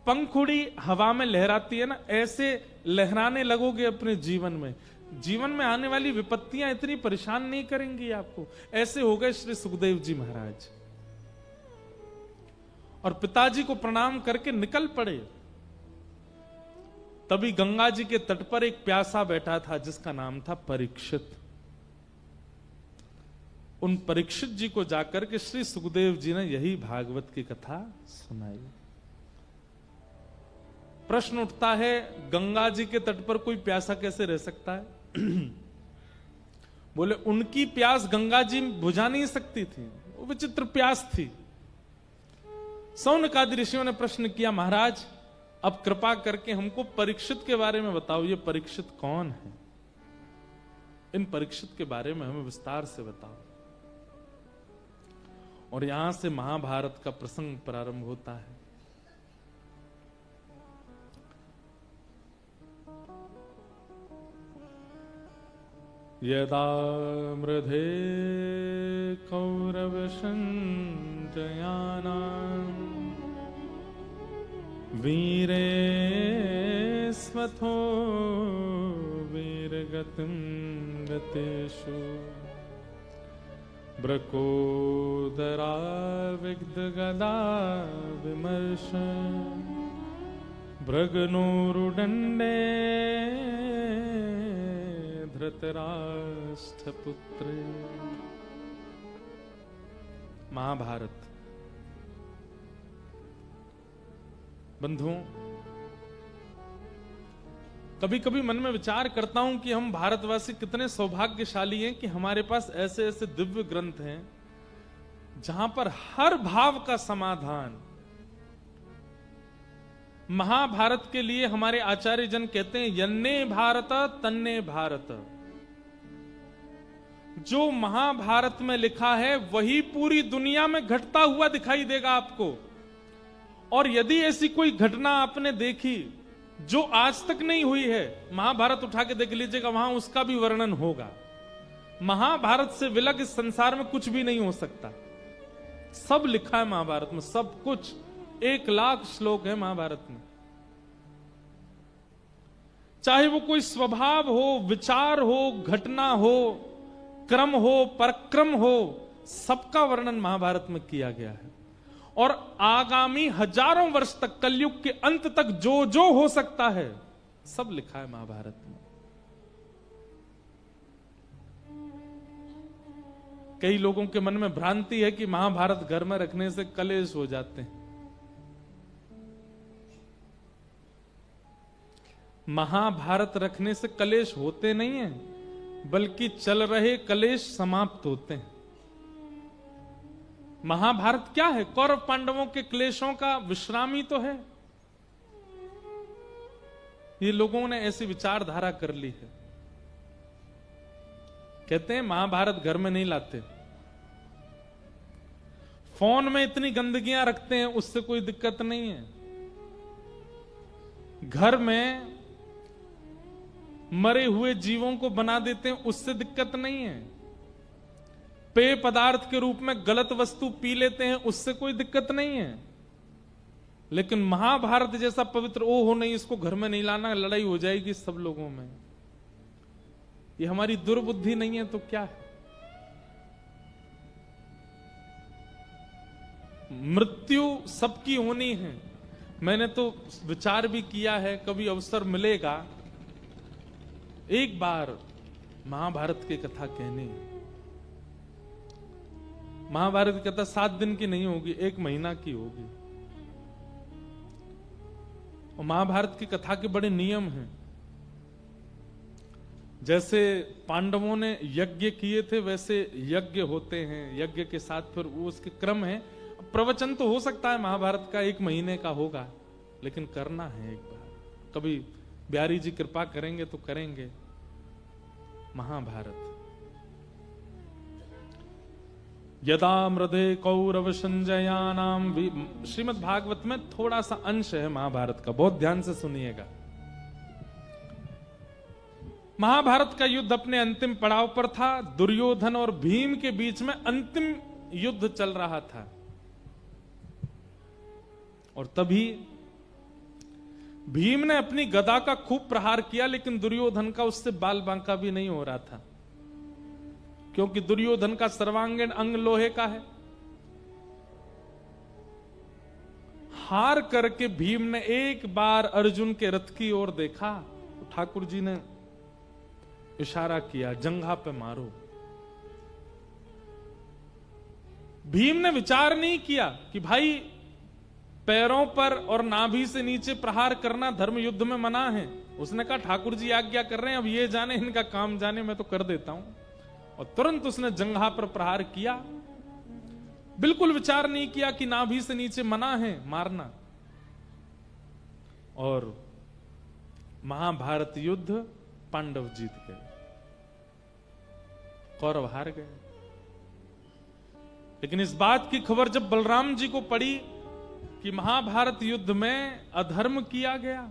पंखुड़ी हवा में लहराती है ना, ऐसे लहराने लगोगे अपने जीवन में। जीवन में आने वाली विपत्तियां इतनी परेशान नहीं करेंगी आपको। ऐसे हो गए श्री सुखदेव जी महाराज, और पिताजी को प्रणाम करके निकल पड़े। तभी गंगा जी के तट पर एक प्यासा बैठा था जिसका नाम था परीक्षित। उन परीक्षित जी को जाकर के श्री सुखदेव जी ने यही भागवत की कथा सुनाई। प्रश्न उठता है, गंगा जी के तट पर कोई प्यासा कैसे रह सकता है? बोले उनकी प्यास गंगा जी बुझा नहीं सकती थी, वो विचित्र प्यास थी। सौनकादि ऋषियों ने प्रश्न किया, महाराज अब कृपा करके हमको परीक्षित के बारे में बताओ, ये परीक्षित कौन है? इन परीक्षित के बारे में हमें विस्तार से बताओ। और यहां से महाभारत का प्रसंग प्रारंभ होता है। यदा मृधे कौरव संजयाना वीरे स्वथो वीरगतिं गतेषु ब्रकोदरा विग्धगदा विमर्श भृगनोरुदण्डे धृतराष्ट्रपुत्रे। महाभारत। बंधुओं, कभी कभी मन में विचार करता हूं कि हम भारतवासी कितने सौभाग्यशाली हैं कि हमारे पास ऐसे ऐसे दिव्य ग्रंथ हैं जहां पर हर भाव का समाधान। महाभारत के लिए हमारे आचार्य जन कहते हैं, यन्ने भारत तन्ने भारत। जो महाभारत में लिखा है वही पूरी दुनिया में घटता हुआ दिखाई देगा आपको। और यदि ऐसी कोई घटना आपने देखी जो आज तक नहीं हुई है, महाभारत उठा के देख लीजिएगा, वहां उसका भी वर्णन होगा। महाभारत से विलग इस संसार में कुछ भी नहीं हो सकता। सब लिखा है महाभारत में, सब कुछ। 1,00,000 श्लोक है महाभारत में। चाहे वो कोई स्वभाव हो, विचार हो, घटना हो, क्रम हो, पराक्रम हो, सबका वर्णन महाभारत में किया गया है। और आगामी हजारों वर्ष तक, कलयुग के अंत तक जो जो हो सकता है, सब लिखा है महाभारत में। कई लोगों के मन में भ्रांति है कि महाभारत घर में रखने से कलेश हो जाते हैं। महाभारत रखने से कलेश होते नहीं हैं, बल्कि चल रहे कलेश समाप्त होते हैं। महाभारत क्या है? कौरव पांडवों के क्लेशों का विश्रामी तो है। ये लोगों ने ऐसी विचारधारा कर ली है। कहते हैं महाभारत घर में नहीं लाते, फोन में इतनी गंदगियां रखते हैं, उससे कोई दिक्कत नहीं है। घर में मरे हुए जीवों को बना देते हैं, उससे दिक्कत नहीं है। पेय पदार्थ के रूप में गलत वस्तु पी लेते हैं, उससे कोई दिक्कत नहीं है। लेकिन महाभारत जैसा पवित्र हो नहीं, इसको घर में नहीं लाना, लड़ाई हो जाएगी सब लोगों में। ये हमारी दुर्बुद्धि नहीं है तो क्या है? मृत्यु सबकी होनी है। मैंने तो विचार भी किया है, कभी अवसर मिलेगा एक बार महाभारत की कथा कहनी। महाभारत की कथा 7 दिन की नहीं होगी, 1 महीना की होगी। और महाभारत की कथा के बड़े नियम हैं। जैसे पांडवों ने यज्ञ किए थे, वैसे यज्ञ होते हैं। यज्ञ के साथ फिर वो उसके क्रम है। प्रवचन तो हो सकता है महाभारत का 1 महीने का होगा, लेकिन करना है एक बार। कभी बिहारी जी कृपा करेंगे तो करेंगे। महाभारत। यदा मृधे कौरव संजयानाम, श्रीमद् भागवत में थोड़ा सा अंश है महाभारत का, बहुत ध्यान से सुनिएगा। महाभारत का युद्ध अपने अंतिम पड़ाव पर था। दुर्योधन और भीम के बीच में अंतिम युद्ध चल रहा था और तभी भीम ने अपनी गदा का खूब प्रहार किया, लेकिन दुर्योधन का उससे बाल बांका भी नहीं हो रहा था, क्योंकि दुर्योधन का सर्वांगीण अंग लोहे का है। हार करके भीम ने एक बार अर्जुन के रथ की ओर देखा तो ठाकुर जी ने इशारा किया, जंघा पे मारो। भीम ने विचार नहीं किया कि भाई पैरों पर और नाभि से नीचे प्रहार करना धर्म युद्ध में मना है। उसने कहा ठाकुर जी आज्ञा कर रहे हैं, अब ये जाने इनका काम जाने, मैं तो कर देता हूं। और तुरंत उसने जंघा पर प्रहार किया, बिल्कुल विचार नहीं किया कि नाभि से नीचे मना है मारना। और महाभारत युद्ध पांडव जीत गए, कौरव हार गए। लेकिन इस बात की खबर जब बलराम जी को पड़ी कि महाभारत युद्ध में अधर्म किया गया,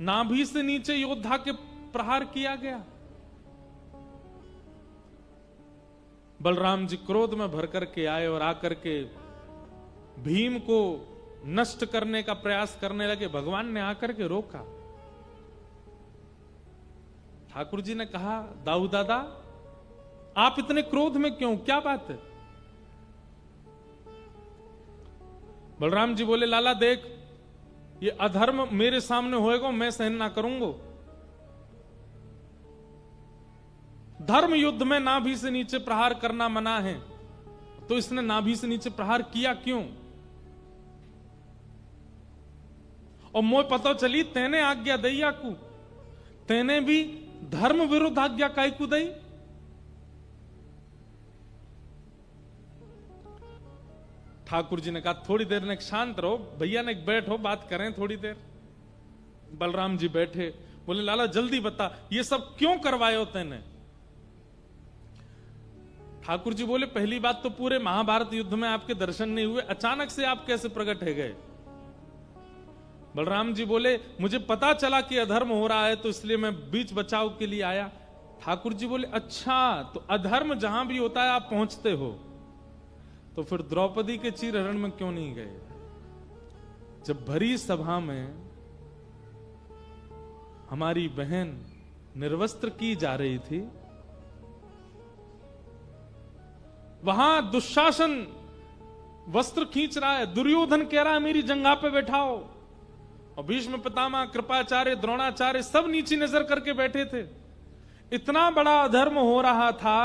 नाभि से नीचे योद्धा के प्रहार किया गया, बलराम जी क्रोध में भर करके आए और आकर के भीम को नष्ट करने का प्रयास करने लगे। भगवान ने आकर के रोका। ठाकुर जी ने कहा, दाऊ दादा आप इतने क्रोध में क्यों, क्या बात है? बलराम जी बोले, लाला देख, ये अधर्म मेरे सामने होएगा, मैं सहन ना करूंगा। धर्म युद्ध में नाभि से नीचे प्रहार करना मना है, तो इसने नाभि से नीचे प्रहार किया क्यों? और मोय पता चली तेने आज्ञा दैया को, तेने भी धर्म विरुद्ध आज्ञा काय को दई। ठाकुर जी ने कहा, थोड़ी देर ने शांत रहो भैया, ने बैठो बात करें थोड़ी देर। बलराम जी बैठे, बोले लाला जल्दी बता, ये सब क्यों करवाए हो तेने? ठाकुर जी बोले, पहली बात तो पूरे महाभारत युद्ध में आपके दर्शन नहीं हुए, अचानक से आप कैसे प्रकट हो गए? बलराम जी बोले, मुझे पता चला कि अधर्म हो रहा है, तो इसलिए मैं बीच बचाव के लिए आया। ठाकुर जी बोले, अच्छा तो अधर्म जहां भी होता है आप पहुंचते हो, तो फिर द्रौपदी के चीरहरण में क्यों नहीं गए? जब भरी सभा में हमारी बहन निर्वस्त्र की जा रही थी, वहां दुशासन वस्त्र खींच रहा है, दुर्योधन कह रहा है मेरी जंघा पे बैठाओ, और भीष्म पितामह, कृपाचार्य, द्रोणाचार्य सब नीची नजर करके बैठे थे। इतना बड़ा अधर्म हो रहा था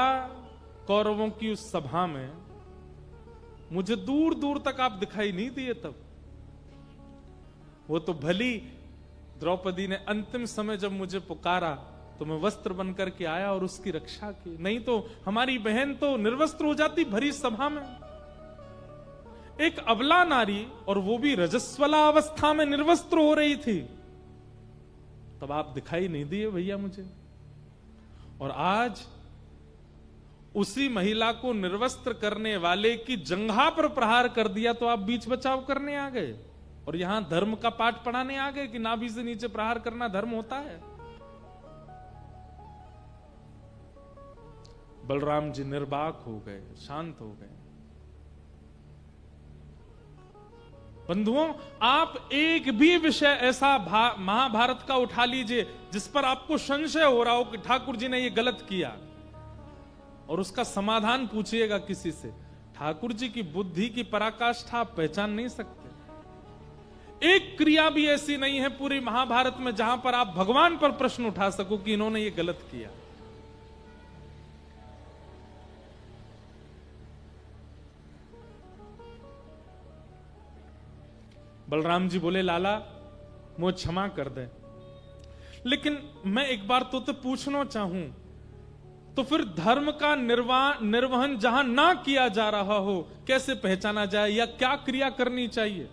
कौरवों की उस सभा में, मुझे दूर दूर तक आप दिखाई नहीं दिए। तब वो तो भली द्रौपदी ने अंतिम समय जब मुझे पुकारा तो मैं वस्त्र बनकर के आया और उसकी रक्षा की, नहीं तो हमारी बहन तो निर्वस्त्र हो जाती भरी सभा में। एक अबला नारी, और वो भी रजस्वला अवस्था में निर्वस्त्र हो रही थी, तब आप दिखाई नहीं दिए भैया मुझे। और आज उसी महिला को निर्वस्त्र करने वाले की जंघा पर प्रहार कर दिया तो आप बीच बचाव करने आ गए, और यहां धर्म का पाठ पढ़ाने आ गए कि नाभि से नीचे प्रहार करना धर्म होता है। बलराम जी निर्बाक हो गए, शांत हो गए। बंधुओं, आप एक भी विषय ऐसा महाभारत का उठा लीजिए जिस पर आपको संशय हो रहा हो कि ठाकुर जी ने ये गलत किया, और उसका समाधान पूछिएगा किसी से, ठाकुर जी की बुद्धि की पराकाष्ठा आप पहचान नहीं सकते। एक क्रिया भी ऐसी नहीं है पूरी महाभारत में जहां पर आप भगवान पर प्रश्न उठा सको कि इन्होंने ये गलत किया। बलराम जी बोले, लाला मुझे क्षमा कर दे, लेकिन मैं एक बार तो पूछना चाहूं, तो फिर धर्म का निर्वहन जहां ना किया जा रहा हो कैसे पहचाना जाए, या क्या क्रिया करनी चाहिए?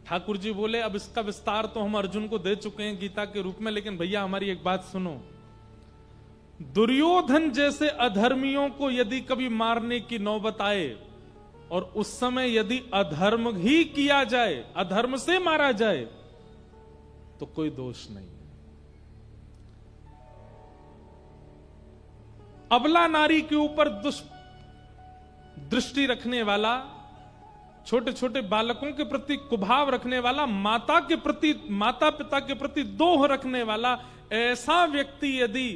ठाकुर जी बोले, अब इसका विस्तार तो हम अर्जुन को दे चुके हैं गीता के रूप में, लेकिन भैया हमारी एक बात सुनो। दुर्योधन जैसे अधर्मियों को यदि कभी मारने की नौबत आए, और उस समय यदि अधर्म ही किया जाए, अधर्म से मारा जाए, तो कोई दोष नहीं। अबला नारी के ऊपर दृष्टि रखने वाला, छोटे छोटे बालकों के प्रति कुभाव रखने वाला, माता पिता के प्रति दोह रखने वाला ऐसा व्यक्ति यदि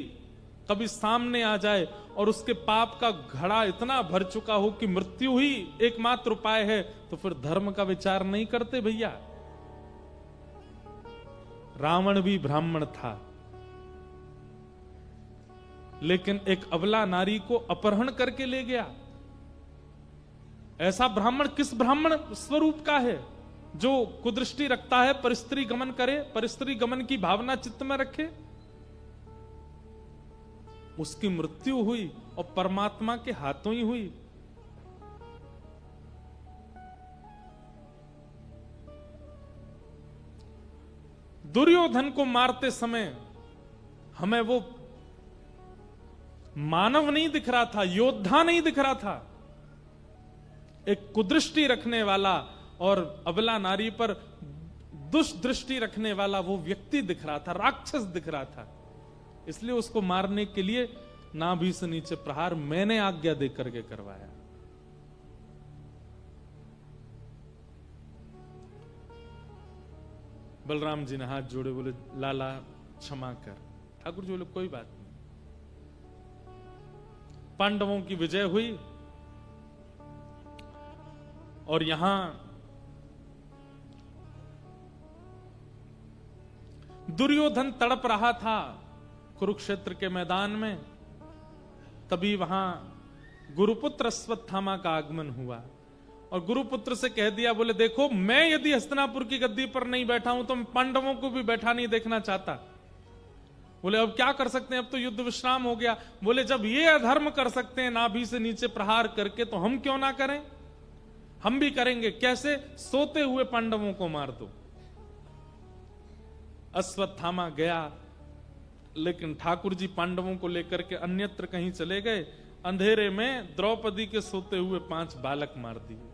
कभी सामने आ जाए और उसके पाप का घड़ा इतना भर चुका हो कि मृत्यु ही एकमात्र उपाय है, तो फिर धर्म का विचार नहीं करते भैया। रावण भी ब्राह्मण था, लेकिन एक अबला नारी को अपहरण करके ले गया। ऐसा ब्राह्मण किस ब्राह्मण स्वरूप का है जो कुदृष्टि रखता है, परिस्त्री गमन करे, परिस्त्री गमन की भावना चित्त में रखे। उसकी मृत्यु हुई और परमात्मा के हाथों ही हुई। दुर्योधन को मारते समय हमें वो मानव नहीं दिख रहा था, योद्धा नहीं दिख रहा था, एक कुदृष्टि रखने वाला और अबला नारी पर दुष्दृष्टि रखने वाला वो व्यक्ति दिख रहा था, राक्षस दिख रहा था। इसलिए उसको मारने के लिए नाभि से नीचे प्रहार मैंने आज्ञा देकर के करवाया। बलराम जी ने हाथ जोड़े, बोले लाला क्षमा कर। ठाकुर जी बोले कोई बात नहीं। पांडवों की विजय हुई और यहां दुर्योधन तड़प रहा था कुरुक्षेत्र के मैदान में। तभी वहां गुरुपुत्र अश्वत्थामा का आगमन हुआ और गुरुपुत्र से कह दिया, बोले देखो मैं यदि हस्तिनापुर की गद्दी पर नहीं बैठा हूं तो मैं पांडवों को भी बैठा नहीं देखना चाहता। बोले अब क्या कर सकते हैं, अब तो युद्ध विश्राम हो गया। बोले जब ये अधर्म कर सकते हैं नाभि से नीचे प्रहार करके, तो हम क्यों ना करें, हम भी करेंगे। कैसे? सोते हुए पांडवों को मार दो। अश्वत्थामा गया, लेकिन ठाकुर जी पांडवों को लेकर के अन्यत्र कहीं चले गए। अंधेरे में द्रौपदी के सोते हुए 5 बालक मार दिए।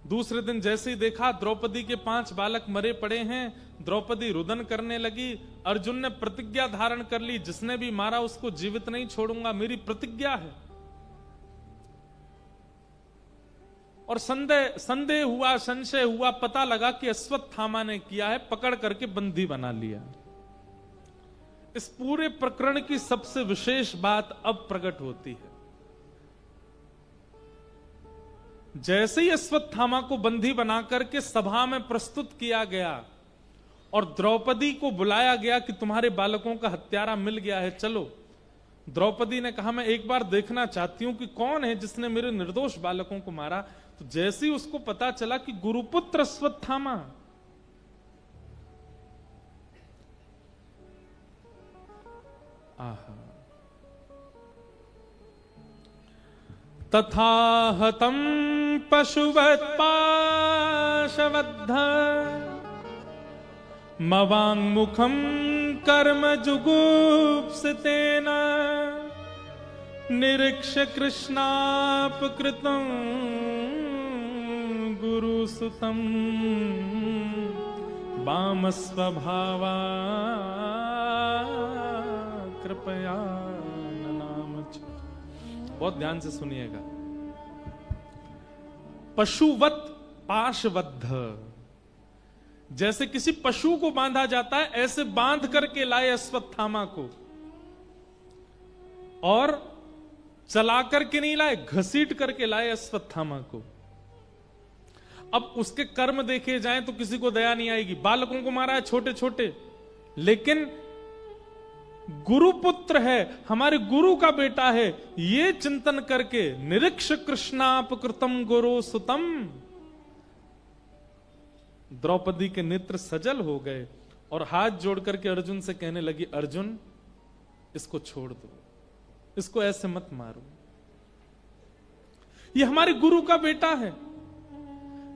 दूसरे दिन जैसे ही देखा द्रौपदी के 5 बालक मरे पड़े हैं, द्रौपदी रुदन करने लगी। अर्जुन ने प्रतिज्ञा धारण कर ली, जिसने भी मारा उसको जीवित नहीं छोड़ूंगा, मेरी प्रतिज्ञा है। और संदेह हुआ, संशय हुआ, पता लगा कि अश्वत्थामा ने किया है, पकड़ करके बंदी बना लिया। इस पूरे प्रकरण की सबसे विशेष बात अब प्रकट होती है। जैसे ही अश्वत्थामा को बंदी बनाकर के सभा में प्रस्तुत किया गया और द्रौपदी को बुलाया गया कि तुम्हारे बालकों का हत्यारा मिल गया है, चलो। द्रौपदी ने कहा मैं एक बार देखना चाहती हूं कि कौन है जिसने मेरे निर्दोष बालकों को मारा। तो जैसे ही उसको पता चला कि गुरुपुत्र अश्वत्थामा, आहा, तथा हतं पशुवत् पाशवद्ध मवाङ्मुखं कर्म जुगुप्सितेन निरीक्ष्य कृष्णापकृतं गुरुसुतं वामस्वभावा कृपया ननामच। बहुत ध्यान से सुनिएगा। पशुवत पाशबद्ध, जैसे किसी पशु को बांधा जाता है ऐसे बांध करके लाए अश्वत्थामा को, और चला करके नहीं लाए, घसीट करके लाए अश्वत्थामा को। अब उसके कर्म देखे जाएं तो किसी को दया नहीं आएगी। बालकों को मारा है छोटे छोटे, लेकिन गुरुपुत्र है, हमारे गुरु का बेटा है, ये चिंतन करके निरीक्ष कृष्णापकृतम गुरु सुतम, द्रौपदी के नेत्र सजल हो गए और हाथ जोड़ करके अर्जुन से कहने लगी, अर्जुन इसको छोड़ दो, इसको ऐसे मत मारो, ये हमारे गुरु का बेटा है।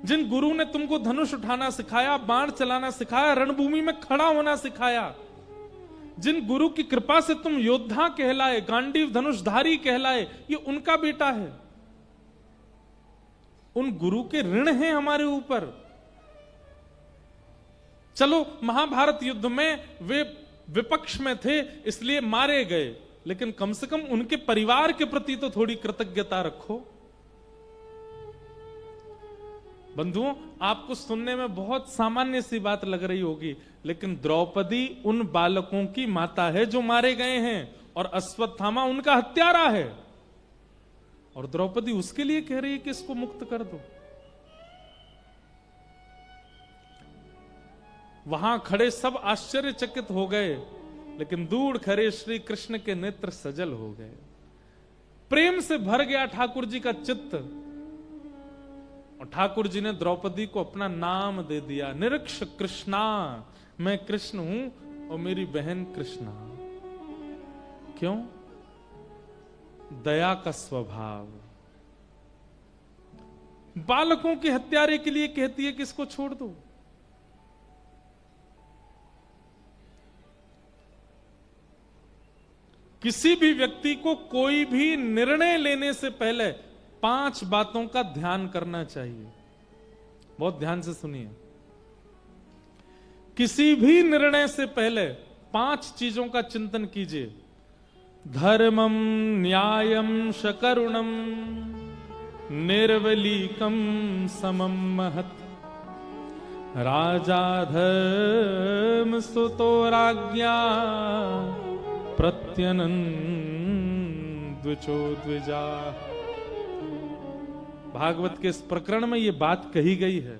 जिन गुरु ने तुमको धनुष उठाना सिखाया, बाण चलाना सिखाया, रणभूमि में खड़ा होना सिखाया, जिन गुरु की कृपा से तुम योद्धा कहलाए, गांडीव धनुषधारी कहलाए, ये उनका बेटा है। उन गुरु के ऋण हैं हमारे ऊपर। चलो महाभारत युद्ध में वे विपक्ष में थे इसलिए मारे गए, लेकिन कम से कम उनके परिवार के प्रति तो थोड़ी कृतज्ञता रखो। बंधुओं, आपको सुनने में बहुत सामान्य सी बात लग रही होगी, लेकिन द्रौपदी उन बालकों की माता है जो मारे गए हैं, और अश्वत्थामा उनका हत्यारा है, और द्रौपदी उसके लिए कह रही है कि इसको मुक्त कर दो। वहां खड़े सब आश्चर्यचकित हो गए, लेकिन दूर खड़े श्री कृष्ण के नेत्र सजल हो गए। प्रेम से भर गया ठाकुर जी का चित्त, और ठाकुर जी ने द्रौपदी को अपना नाम दे दिया, निरक्ष कृष्णा, मैं कृष्ण हूं और मेरी बहन कृष्णा। क्यों? दया का स्वभाव। बालकों के हत्यारे के लिए कहती है कि इसको छोड़ दो। किसी भी व्यक्ति को कोई भी निर्णय लेने से पहले 5 बातों का ध्यान करना चाहिए। बहुत ध्यान से सुनिए। किसी भी निर्णय से पहले 5 चीजों का चिंतन कीजिए। धर्मम, न्यायम, शकरुणम, निर्वलीकम, समम महत्, राजा धर्म सुतो राज्ञा, प्रत्यनन द्विचो द्विजा। भागवत के इस प्रकरण में यह बात कही गई है।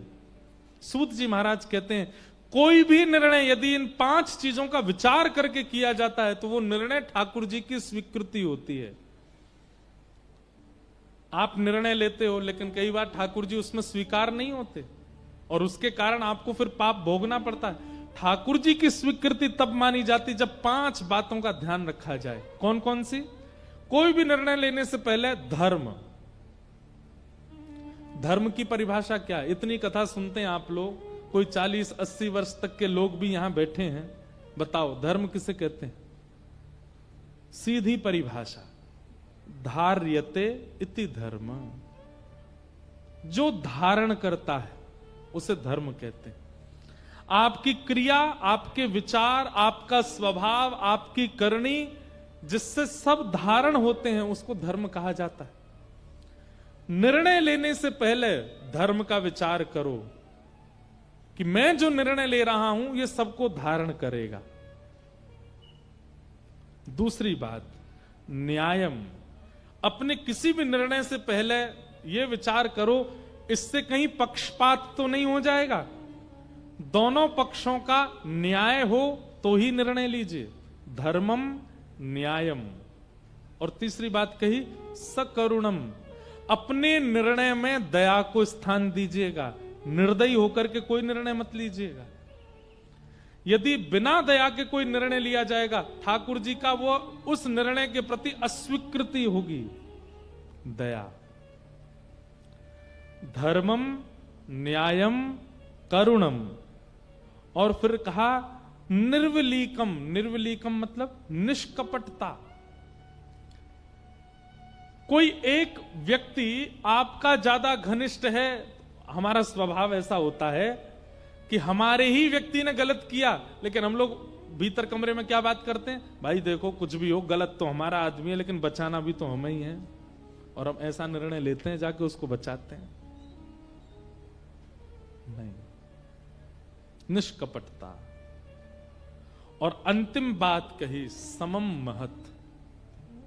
सूत जी महाराज कहते हैं, कोई भी निर्णय यदि इन 5 चीजों का विचार करके किया जाता है तो वो निर्णय ठाकुर जी की स्वीकृति होती है। आप निर्णय लेते हो, लेकिन कई बार ठाकुर जी उसमें स्वीकार नहीं होते, और उसके कारण आपको फिर पाप भोगना पड़ता है। ठाकुर जी की स्वीकृति तब मानी जाती जब 5 बातों का ध्यान रखा जाए। कौन कौन सी? कोई भी निर्णय लेने से पहले धर्म। धर्म की परिभाषा क्या है? इतनी कथा सुनते हैं आप लोग, कोई 40-80 वर्ष तक के लोग भी यहां बैठे हैं। बताओ धर्म किसे कहते हैं? सीधी परिभाषा, धार्यते इति धर्म। जो धारण करता है उसे धर्म कहते हैं। आपकी क्रिया, आपके विचार, आपका स्वभाव, आपकी करनी, जिससे सब धारण होते हैं, उसको धर्म कहा जाता है। निर्णय लेने से पहले धर्म का विचार करो कि मैं जो निर्णय ले रहा हूं ये सबको धारण करेगा। दूसरी बात, न्यायम। अपने किसी भी निर्णय से पहले यह विचार करो, इससे कहीं पक्षपात तो नहीं हो जाएगा। दोनों पक्षों का न्याय हो तो ही निर्णय लीजिए। धर्मम, न्यायम। और तीसरी बात कही, सकरुणम। अपने निर्णय में दया को स्थान दीजिएगा। निर्दयी होकर के कोई निर्णय मत लीजिएगा। यदि बिना दया के कोई निर्णय लिया जाएगा, ठाकुर जी का वो उस निर्णय के प्रति अस्वीकृति होगी। दया। धर्मम, न्यायम, करुणम। और फिर कहा निर्वलीकम। निर्वलीकम मतलब निष्कपटता। कोई एक व्यक्ति आपका ज्यादा घनिष्ठ है, हमारा स्वभाव ऐसा होता है कि हमारे ही व्यक्ति ने गलत किया, लेकिन हम लोग भीतर कमरे में क्या बात करते हैं? भाई देखो, कुछ भी हो, गलत तो हमारा आदमी है, लेकिन बचाना भी तो हमें ही है। और हम ऐसा निर्णय लेते हैं, जाके उसको बचाते हैं। नहीं, निष्कपटता। और अंतिम बात कही, समम महत्।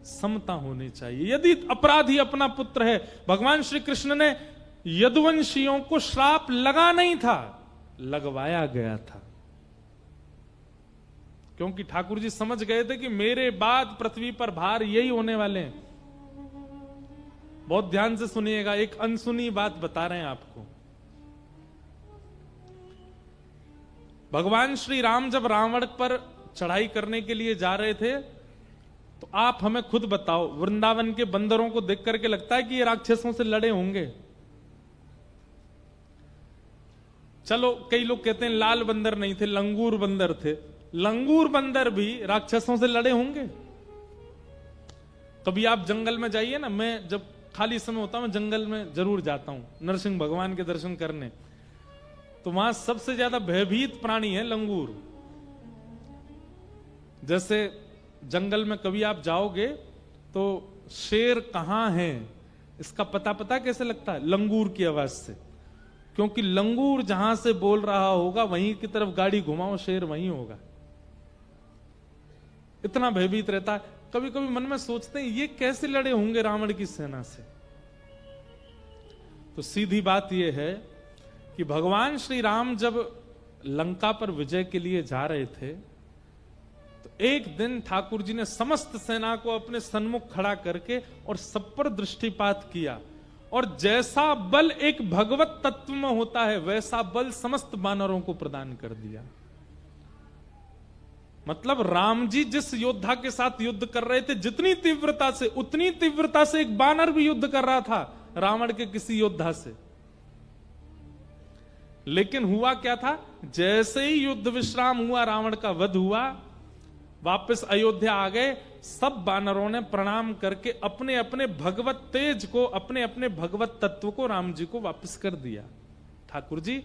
समता होनी चाहिए। यदि अपराधी अपना पुत्र है, भगवान श्री कृष्ण ने यदुवंशियों को श्राप लगा नहीं था, लगवाया गया था, क्योंकि ठाकुर जी समझ गए थे कि मेरे बाद पृथ्वी पर भार यही होने वाले हैं। बहुत ध्यान से सुनिएगा, एक अनसुनी बात बता रहे हैं आपको। भगवान श्री राम जब रावण पर चढ़ाई करने के लिए जा रहे थे, तो आप हमें खुद बताओ, वृंदावन के बंदरों को देख करके लगता है कि ये राक्षसों से लड़े होंगे? चलो, कई लोग कहते हैं लाल बंदर नहीं थे, लंगूर बंदर थे। लंगूर बंदर भी राक्षसों से लड़े होंगे? कभी आप जंगल में जाइए ना, मैं जब खाली समय होता है मैं जंगल में जरूर जाता हूं नरसिंह भगवान के दर्शन करने, तो वहां सबसे ज्यादा भयभीत प्राणी है लंगूर। जैसे जंगल में कभी आप जाओगे तो शेर कहां है इसका पता कैसे लगता है? लंगूर की आवाज से। क्योंकि लंगूर जहां से बोल रहा होगा वहीं की तरफ गाड़ी घुमाओ, शेर वहीं होगा। इतना भयभीत रहता है। कभी कभी मन में सोचते हैं ये कैसे लड़े होंगे रावण की सेना से। तो सीधी बात यह है कि भगवान श्री राम जब लंका पर विजय के लिए जा रहे थे तो एक दिन ठाकुर जी ने समस्त सेना को अपने सन्मुख खड़ा करके और सब पर दृष्टिपात किया, और जैसा बल एक भगवत तत्व में होता है वैसा बल समस्त वानरों को प्रदान कर दिया। मतलब राम जी जिस योद्धा के साथ युद्ध कर रहे थे जितनी तीव्रता से, उतनी तीव्रता से एक वानर भी युद्ध कर रहा था रावण के किसी योद्धा से। लेकिन हुआ क्या था? जैसे ही युद्ध विश्राम हुआ, रावण का वध हुआ, वापस अयोध्या आ गए, सब वानरों ने प्रणाम करके अपने अपने भगवत तेज को, अपने अपने भगवत तत्व को राम जी को वापस कर दिया। ठाकुर जी,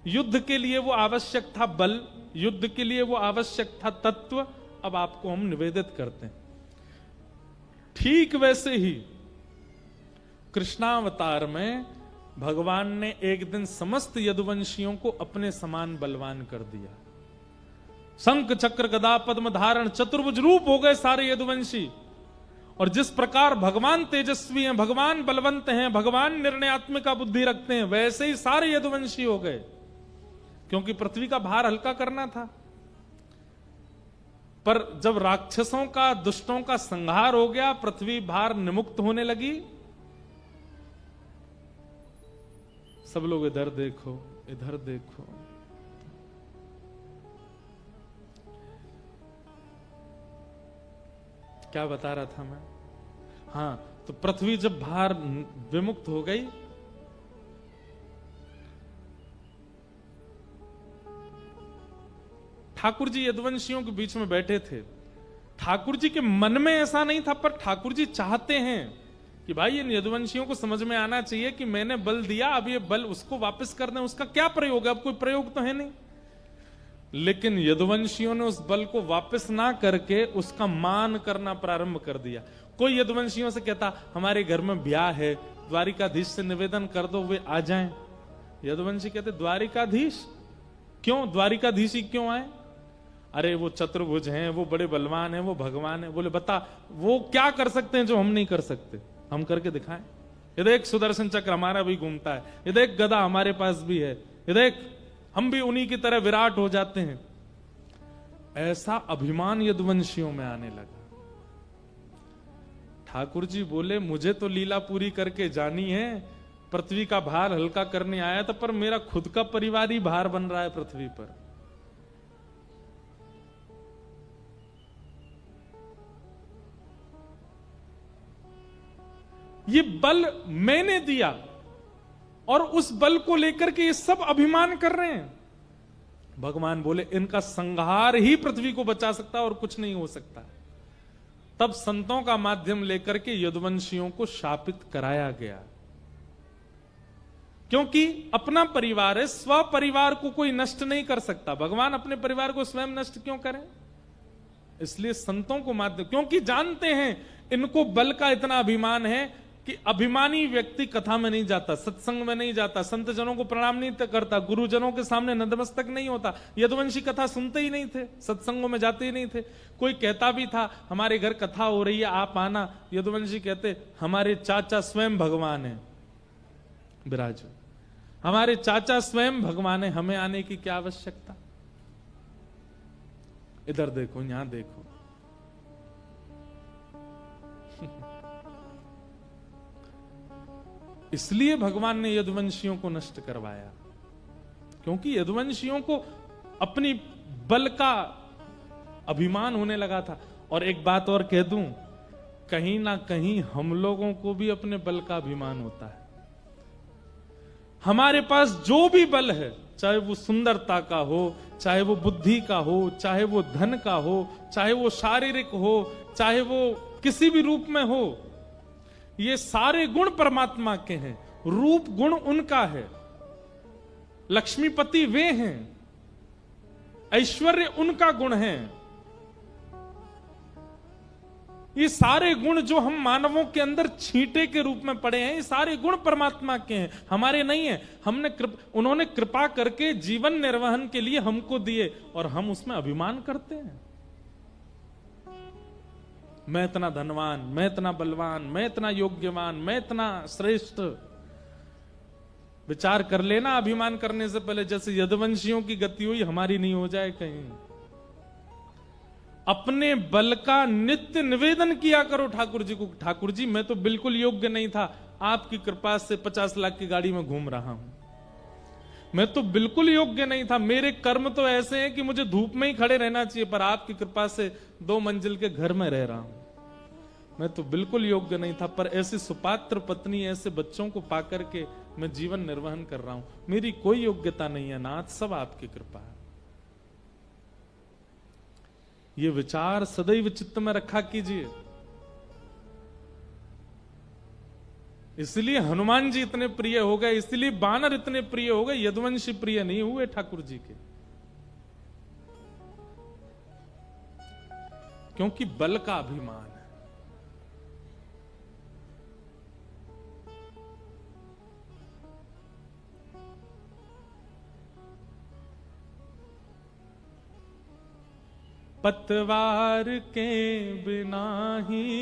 युद्ध के लिए वो आवश्यक था बल, युद्ध के लिए वो आवश्यक था तत्व, अब आपको हम निवेदित करते हैं। ठीक वैसे ही कृष्णावतार में भगवान ने एक दिन समस्त यदुवंशियों को अपने समान बलवान कर दिया। शंख चक्र गदा पद्म धारण चतुर्भुज रूप हो गए सारे यदुवंशी। और जिस प्रकार भगवान तेजस्वी हैं, भगवान बलवंत हैं, भगवान निर्णयात्मिका बुद्धि रखते हैं, वैसे ही सारे यदुवंशी हो गए, क्योंकि पृथ्वी का भार हल्का करना था। पर जब राक्षसों का, दुष्टों का संहार हो गया, पृथ्वी भार निमुक्त होने लगी। सब लोग इधर देखो, इधर देखो। क्या बता रहा था मैं? हां, तो पृथ्वी जब भार विमुक्त हो गई, ठाकुर जी यदुवंशियों के बीच में बैठे थे। ठाकुर जी के मन में ऐसा नहीं था, पर ठाकुर जी चाहते हैं कि भाई इन यदुवंशियों को समझ में आना चाहिए कि मैंने बल दिया, अब ये बल उसको वापस कर दें, उसका क्या प्रयोग है? अब कोई प्रयोग तो है नहीं। लेकिन यदुवंशियों ने उस बल को वापस ना करके उसका मान करना प्रारंभ कर दिया। कोई यदुवंशियों से कहता हमारे घर में ब्याह है, द्वारिकाधीश से निवेदन कर दो वे आ जाएं। यदुवंशी कहते द्वारिकाधीश क्यों? द्वारिकाधीश ही क्यों आए? अरे वो चतुर्भुज हैं, वो बड़े बलवान हैं, वो भगवान है। बोले बता वो क्या कर सकते हैं जो हम नहीं कर सकते? हम करके दिखाएं। ये देख सुदर्शन चक्र हमारा भी घूमता है, ये देख गदा हमारे पास भी है, ये देख हम भी उन्हीं की तरह विराट हो जाते हैं। ऐसा अभिमान यदुवंशियों में आने लगा। ठाकुर जी बोले मुझे तो लीला पूरी करके जानी है, पृथ्वी का भार हल्का करने आया था, पर मेरा खुद का परिवार ही भार बन रहा है पृथ्वी पर। ये बल मैंने दिया और उस बल को लेकर के ये सब अभिमान कर रहे हैं। भगवान बोले इनका संहार ही पृथ्वी को बचा सकता और कुछ नहीं हो सकता। तब संतों का माध्यम लेकर के यदुवंशियों को शापित कराया गया, क्योंकि अपना परिवार है, स्व परिवार को कोई नष्ट नहीं कर सकता। भगवान अपने परिवार को स्वयं नष्ट क्यों करें? इसलिए संतों को माध्यम, क्योंकि जानते हैं इनको बल का इतना अभिमान है कि अभिमानी व्यक्ति कथा में नहीं जाता, सत्संग में नहीं जाता, संत जनों को प्रणाम नहीं करता, गुरुजनों के सामने नतमस्तक नहीं होता। यदुवंशी कथा सुनते ही नहीं थे, सत्संगों में जाते ही नहीं थे। कोई कहता भी था हमारे घर कथा हो रही है आप आना, यदुवंशी कहते हमारे चाचा स्वयं भगवान है, विराजो हमारे चाचा स्वयं भगवान है, हमें आने की क्या आवश्यकता? इधर देखो, यहां देखो। इसलिए भगवान ने यदुवंशियों को नष्ट करवाया, क्योंकि यदुवंशियों को अपनी बल का अभिमान होने लगा था। और एक बात और कह दूं, कहीं ना कहीं हम लोगों को भी अपने बल का अभिमान होता है। हमारे पास जो भी बल है, चाहे वो सुंदरता का हो, चाहे वो बुद्धि का हो, चाहे वो धन का हो, चाहे वो शारीरिक हो, चाहे वो किसी भी रूप में हो, ये सारे गुण परमात्मा के हैं, रूप गुण उनका है। लक्ष्मीपति वे हैं, ऐश्वर्य उनका गुण है। ये सारे गुण जो हम मानवों के अंदर छींटे के रूप में पड़े हैं, ये सारे गुण परमात्मा के हैं, हमारे नहीं है। उन्होंने कृपा करके जीवन निर्वहन के लिए हमको दिए और हम उसमें अभिमान करते हैं। मैं इतना धनवान, मैं इतना बलवान, मैं इतना योग्यवान, मैं इतना श्रेष्ठ। विचार कर लेना अभिमान करने से पहले, जैसे यदुवंशियों की गति हुई, हमारी नहीं हो जाए कहीं। अपने बल का नित्य निवेदन किया करो ठाकुर जी को। ठाकुर जी मैं तो बिल्कुल योग्य नहीं था, आपकी कृपा से 50 लाख की गाड़ी में घूम रहा हूं। मैं तो बिल्कुल योग्य नहीं था, मेरे कर्म तो ऐसे हैं कि मुझे धूप में ही खड़े रहना चाहिए, पर आपकी कृपा से 2 मंजिल के घर में रह रहा हूं। मैं तो बिल्कुल योग्य नहीं था, पर ऐसी सुपात्र पत्नी, ऐसे बच्चों को पाकर के मैं जीवन निर्वहन कर रहा हूं। मेरी कोई योग्यता नहीं है नाथ, सब आपकी कृपा है। ये विचार सदैव चित्त में रखा कीजिए। इसलिए हनुमान जी इतने प्रिय हो गए, इसलिए बानर इतने प्रिय हो गए, यदुवंशी प्रिय नहीं हुए ठाकुर जी के, क्योंकि बल का अभिमान है। पतवार के बिना ही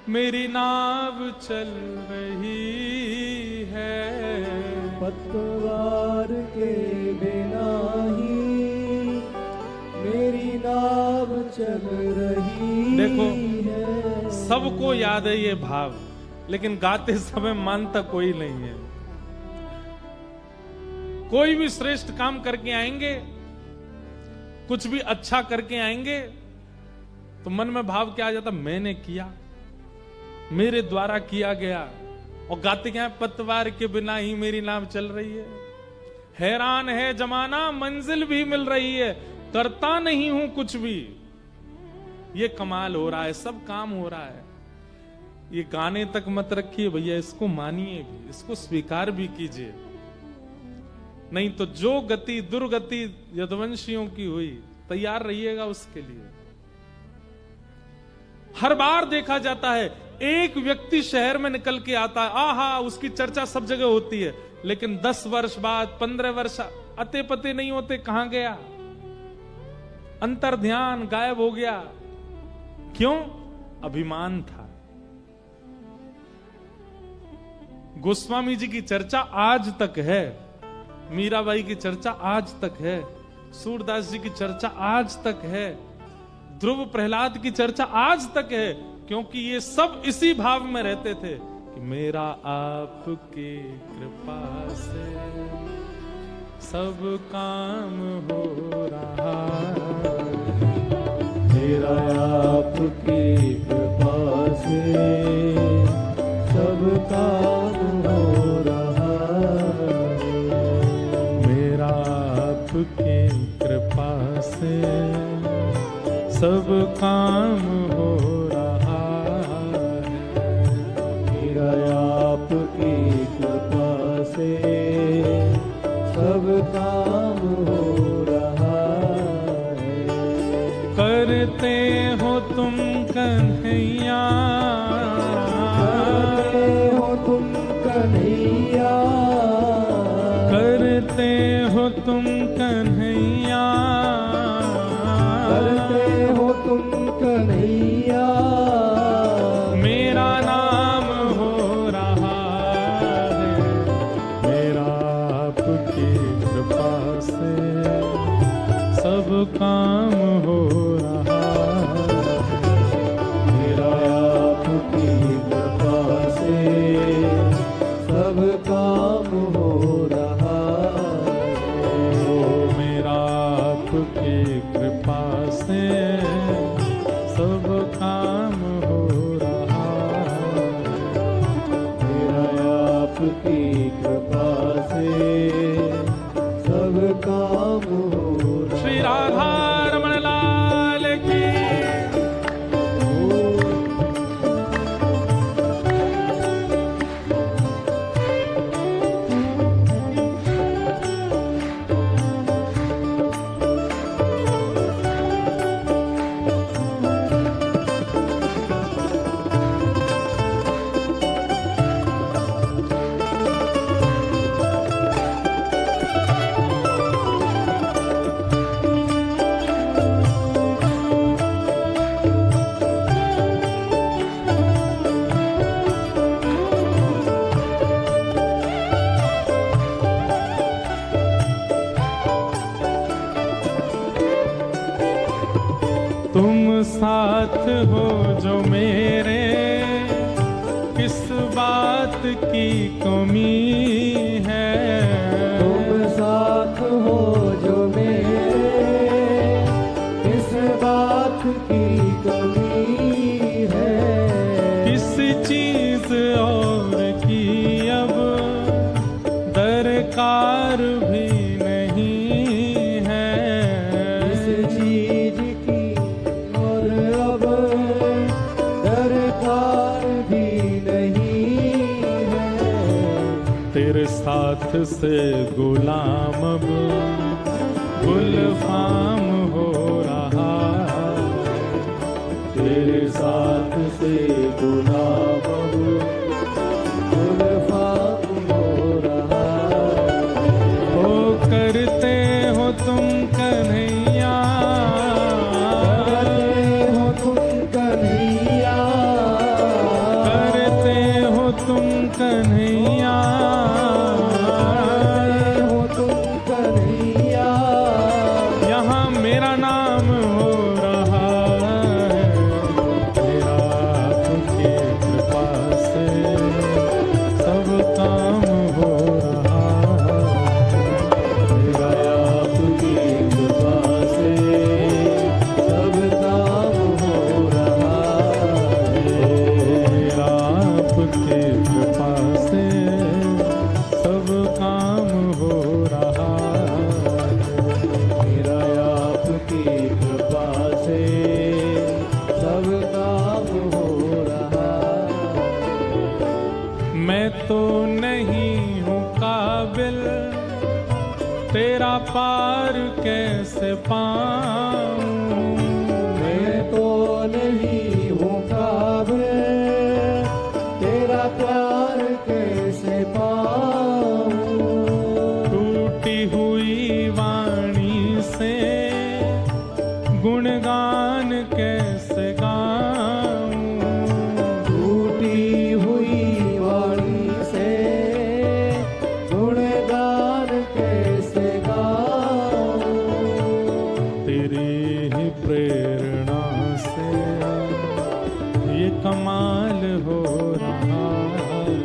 मेरी नाव चल रही है। पतवार के बिना ही मेरी नाव चल रही देखो, है। सबको याद है ये भाव, लेकिन गाते समय मानता कोई नहीं है। कोई भी श्रेष्ठ काम करके आएंगे, कुछ भी अच्छा करके आएंगे, तो मन में भाव क्या आ जाता, मैंने किया, मेरे द्वारा किया गया। और गाते क्या है, पतवार के बिना ही मेरी नाव चल रही है। हैरान है जमाना, मंजिल भी मिल रही है, करता नहीं हूं कुछ भी। ये कमाल हो रहा है, सब काम हो रहा है। ये गाने तक मत रखिए भैया, इसको मानिए भी, इसको स्वीकार भी कीजिए। नहीं तो जो गति दुर्गति यदुवंशियों की हुई, तैयार रहिएगा उसके लिए। हर बार देखा जाता है, एक व्यक्ति शहर में निकल के आता है, आहा उसकी चर्चा सब जगह होती है, लेकिन 10 वर्ष बाद, 15 वर्ष अते पते नहीं होते कहां गया, अंतर ध्यान गायब हो गया। क्यों? अभिमान था। गोस्वामी जी की चर्चा आज तक है, मीराबाई की चर्चा आज तक है, सूरदास जी की चर्चा आज तक है, ध्रुव प्रहलाद की चर्चा आज तक है, क्योंकि ये सब इसी भाव में रहते थे कि मेरा आपकी कृपा से सब काम हो रहा है। मेरा आपकी कृपा से सब काम हो रहा है। मेरा आपकी कृपा से सब काम हो रहा है। मेरा आपकी कृपा से सब काम हो रहा है। करते हो तुम कन्हैया, करते हो तुम कन्हैया, करते हो तुम कन्हैया, करते हो तुम कन्हैया। मेरा नाम हो रहा है। मेरा आपकी कृपा से सब काम हो रहा है। मेरा आपकी कृपा से सब काम हो रहा है। मेरा आपकी कृपा से सब काम हो रहा है। मेरा आपकी कृपा से सब काम हो रहा है। श्री राधा रमण लाल की। साथ हो जो मेरे, किस बात की कमी है। तुम साथ हो जो मेरे, किस बात की कमी है। किसी चीज और की अब दरकार भी नहीं है। किस चीज की और अब दरकार भी नहीं है। तेरे साथ से गुलाम अब गुलफाम हो रहा। तेरे साथ से गुलाम अब गुलफाम हो रहा। ओ करते हो तुम कन्हैया, करते हो तुम कन्हैया, करते हो तुम कन्हैया। करते हो तुम कन्हैया। यहाँ मेरा नाम हो रहा है। तेरा आपकी कृपा से सब काम हो रहा है। तेरा आपकी कृपा से सब काम हो रहा है। तेरा आपकी कृपा से सब काम हो रहा है। तेरा आपकी कृपा से सब काम हो रहा है। मैं तो नहीं हूँ काबिल, तेरा पार कैसे पाऊं। मैं तो नहीं हूँ काबिल, तेरा प्यार कैसे पाऊं। टूटी हुई वाणी से गुणगान कैसे गाऊं। टूटी हुई वाणी से गुणगान कैसे गाऊं। तेरी ही प्रेरणा से ये कमाल हो रहा है।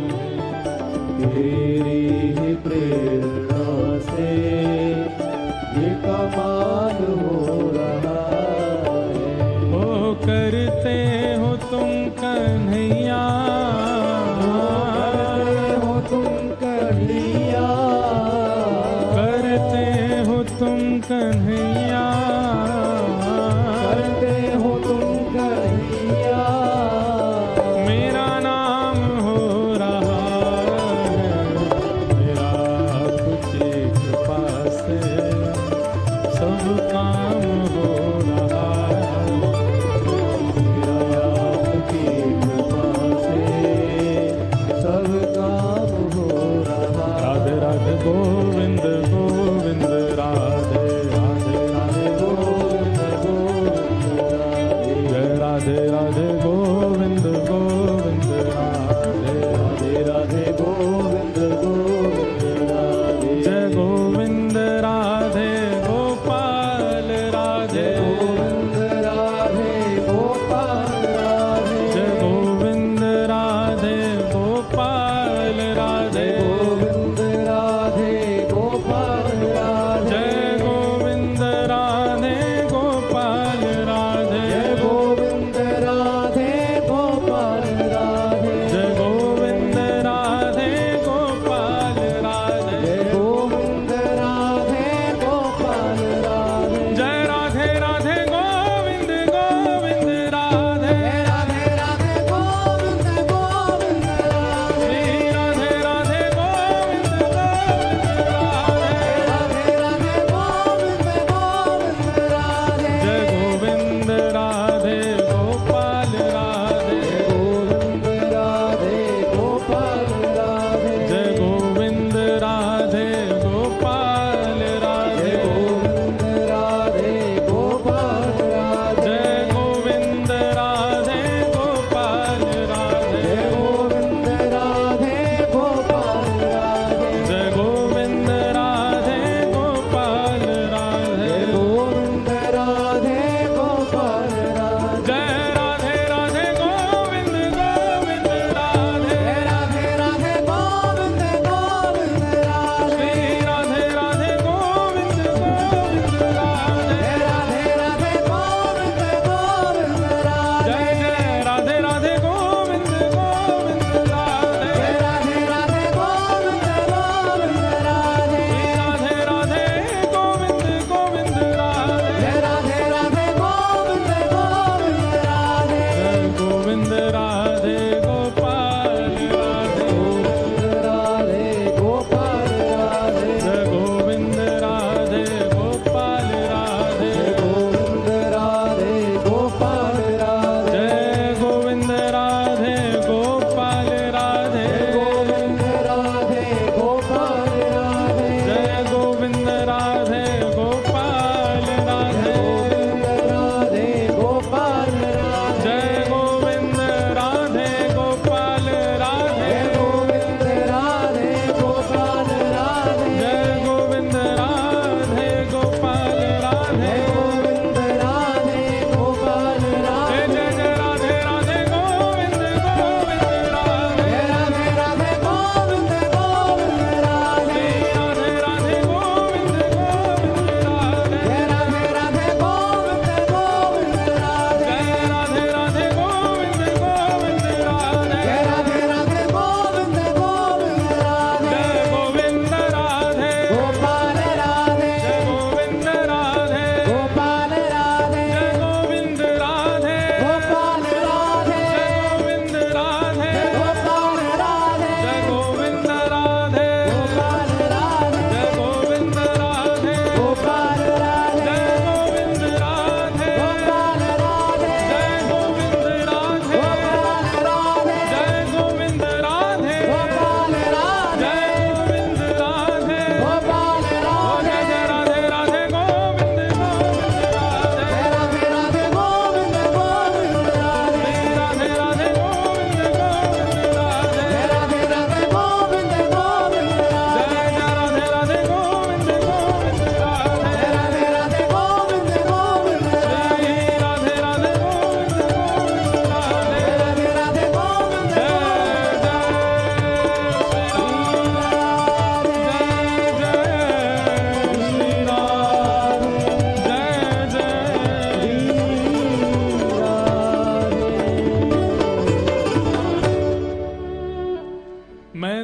तेरी ही प्रेरणा से ये कमाल हो रहा है। ओ करते हो तुम कन्हैया, करते हो तुम कन्हैया, करते हो तुम कन्हैया। करते हो तुम कन्हैया। मेरा नाम हो रहा है। मेरा आपकी कृपा से सब काम हो रहा है। तेरा आपकी कृपा से सब काम हो रहा है। राधे राधे गोविंद गोविंद राधे राधे राधे गोविंद गोविंद राधे। जय राधे राधे गोविंद गोविंद राधे राधे राधे गोविंद गोविंद राधे। जय गोविंद राधे गोपाल राधे। गोविंद राधे गोपाल राधे। जय गोविंद राधे गोपाल राधे। गोविंद राधे गोपाल राधे। जय गोविंद राधे गोपाल राधे। जय गोविंद राधे गोपाल राधे। जय गोविंद राधे गोपाल राधे। जय गोविंद राधे गोपाल राधे। जय राधे राधे गोविंद गोविंद राधे। राधे राधे गोविंद गोविंद राधे। श्री राधे राधे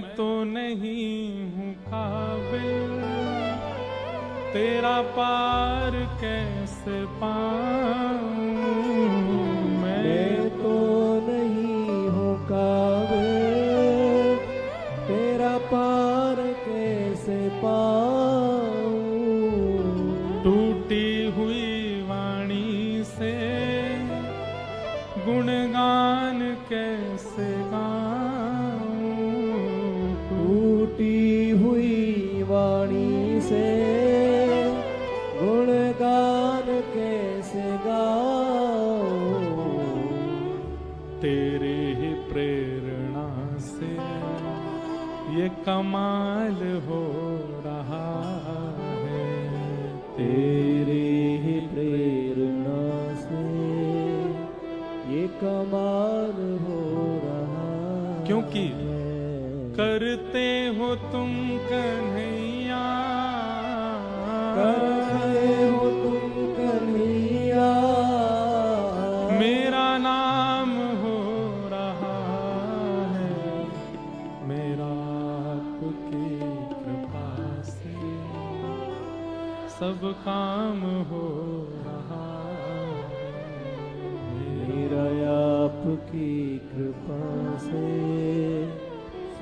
तो नहीं हूँ काबिल, तेरा पार कैसे पाऊं। मैं तो नहीं हूँ काबिल, तेरा पार कैसे पाऊं। टूटी हुई वाणी से गुणगान कैसे गाऊं। टूटी हुई वाणी से गुणगान कैसे गाऊं। तेरे ही प्रेरणा से ये कमाल हो रहा है। तेरी ही प्रेरणा से ये कमाल हो रहा है। क्योंकि करते हो तुम कन्हैया, करते हो तुम कन्हैया, मेरा नाम हो रहा है। मेरा आपकी कृपा से सब काम हो रहा है। मेरा आपकी कृपा से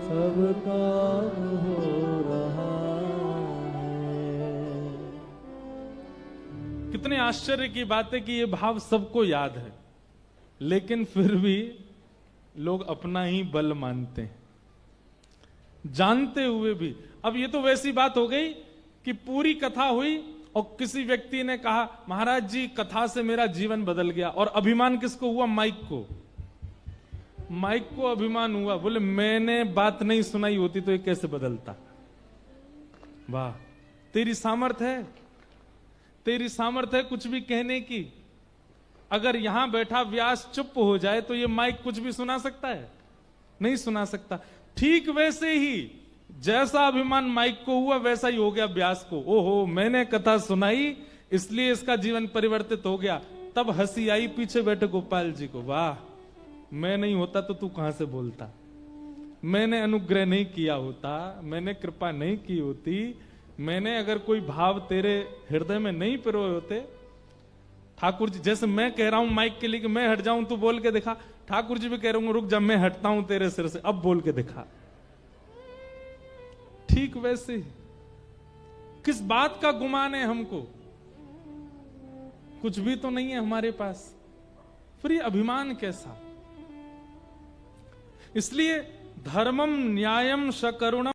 सब काम हो रहा है। कितने आश्चर्य की बात है कि ये भाव सबको याद है, लेकिन फिर भी लोग अपना ही बल मानते हैं, जानते हुए भी। अब ये तो वैसी बात हो गई कि पूरी कथा हुई और किसी व्यक्ति ने कहा महाराज जी कथा से मेरा जीवन बदल गया, और अभिमान किसको हुआ? माइक को। माइक को अभिमान हुआ, बोले मैंने बात नहीं सुनाई होती तो ये कैसे बदलता। वाह, तेरी सामर्थ है, तेरी सामर्थ है कुछ भी कहने की। अगर यहां बैठा व्यास चुप हो जाए तो ये माइक कुछ भी सुना सकता है? नहीं सुना सकता। ठीक वैसे ही जैसा अभिमान माइक को हुआ वैसा ही हो गया व्यास को। ओहो, मैंने कथा सुनाई इसलिए इसका जीवन परिवर्तित हो गया। तब हंसी आई पीछे बैठे गोपाल जी को, वाह, मैं नहीं होता तो तू कहां से बोलता, मैंने अनुग्रह नहीं किया होता, मैंने कृपा नहीं की होती, मैंने अगर कोई भाव तेरे हृदय में नहीं पिरोए होते। ठाकुर जी जैसे मैं कह रहा हूं माइक के लिए कि मैं हट जाऊं, तू बोल के दिखा, ठाकुर जी भी कह रहे होंगे रुक जा मैं हटता हूं तेरे सिर से, अब बोल के दिखा। ठीक वैसे ही किस बात का गुमान है हमको? कुछ भी तो नहीं है हमारे पास, फिर ये अभिमान कैसा? इसलिए धर्मम न्यायम सकरुणम